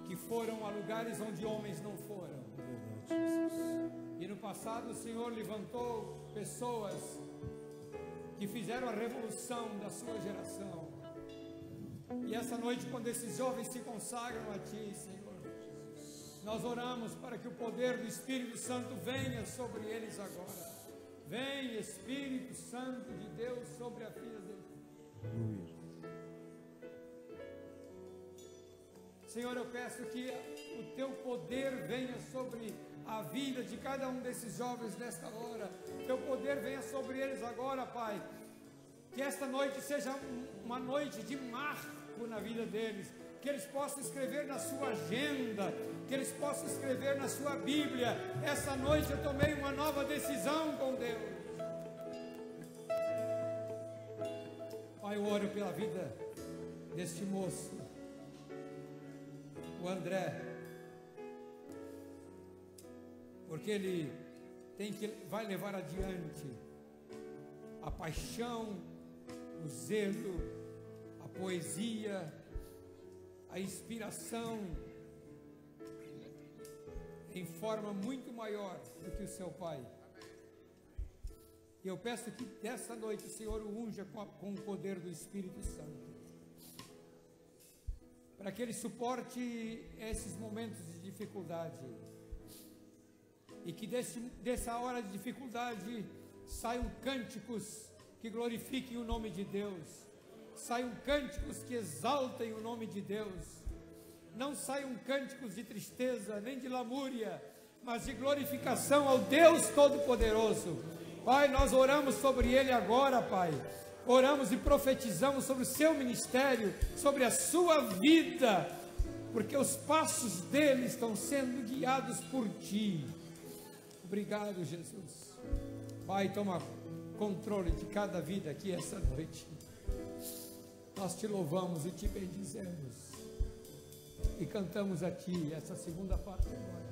que foram a lugares onde homens não foram. E no passado, o Senhor levantou pessoas que fizeram a revolução da sua geração. E essa noite, quando esses jovens se consagram a Ti, Senhor, nós oramos para que o poder do Espírito Santo venha sobre eles agora. Vem, Espírito Santo de Deus, sobre a filha dele. Senhor, eu peço que o Teu poder venha sobre a vida de cada um desses jovens nesta hora. Teu poder venha sobre eles agora, Pai. Que esta noite seja uma noite de marco na vida deles. Que eles possam escrever na sua agenda, que eles possam escrever na sua Bíblia: essa noite eu tomei uma nova decisão com Deus. Pai, eu oro pela vida deste moço, o André, porque ele vai levar adiante a paixão, o zelo, a poesia, a inspiração em forma muito maior do que o seu pai. E eu peço que dessa noite o Senhor o unja com o poder do Espírito Santo, para que ele suporte esses momentos de dificuldade, e que dessa hora de dificuldade saiam cânticos que glorifiquem o nome de Deus, saiam cânticos que exaltem o nome de Deus, não saiam cânticos de tristeza, nem de lamúria, mas de glorificação ao Deus Todo-Poderoso. Pai, nós oramos sobre ele agora, Pai. Oramos e profetizamos sobre o seu ministério, sobre a sua vida, porque os passos dele estão sendo guiados por Ti. Obrigado, Jesus. Pai, toma controle de cada vida aqui essa noite. Nós Te louvamos e Te bendizemos, e cantamos a Ti essa segunda parte agora.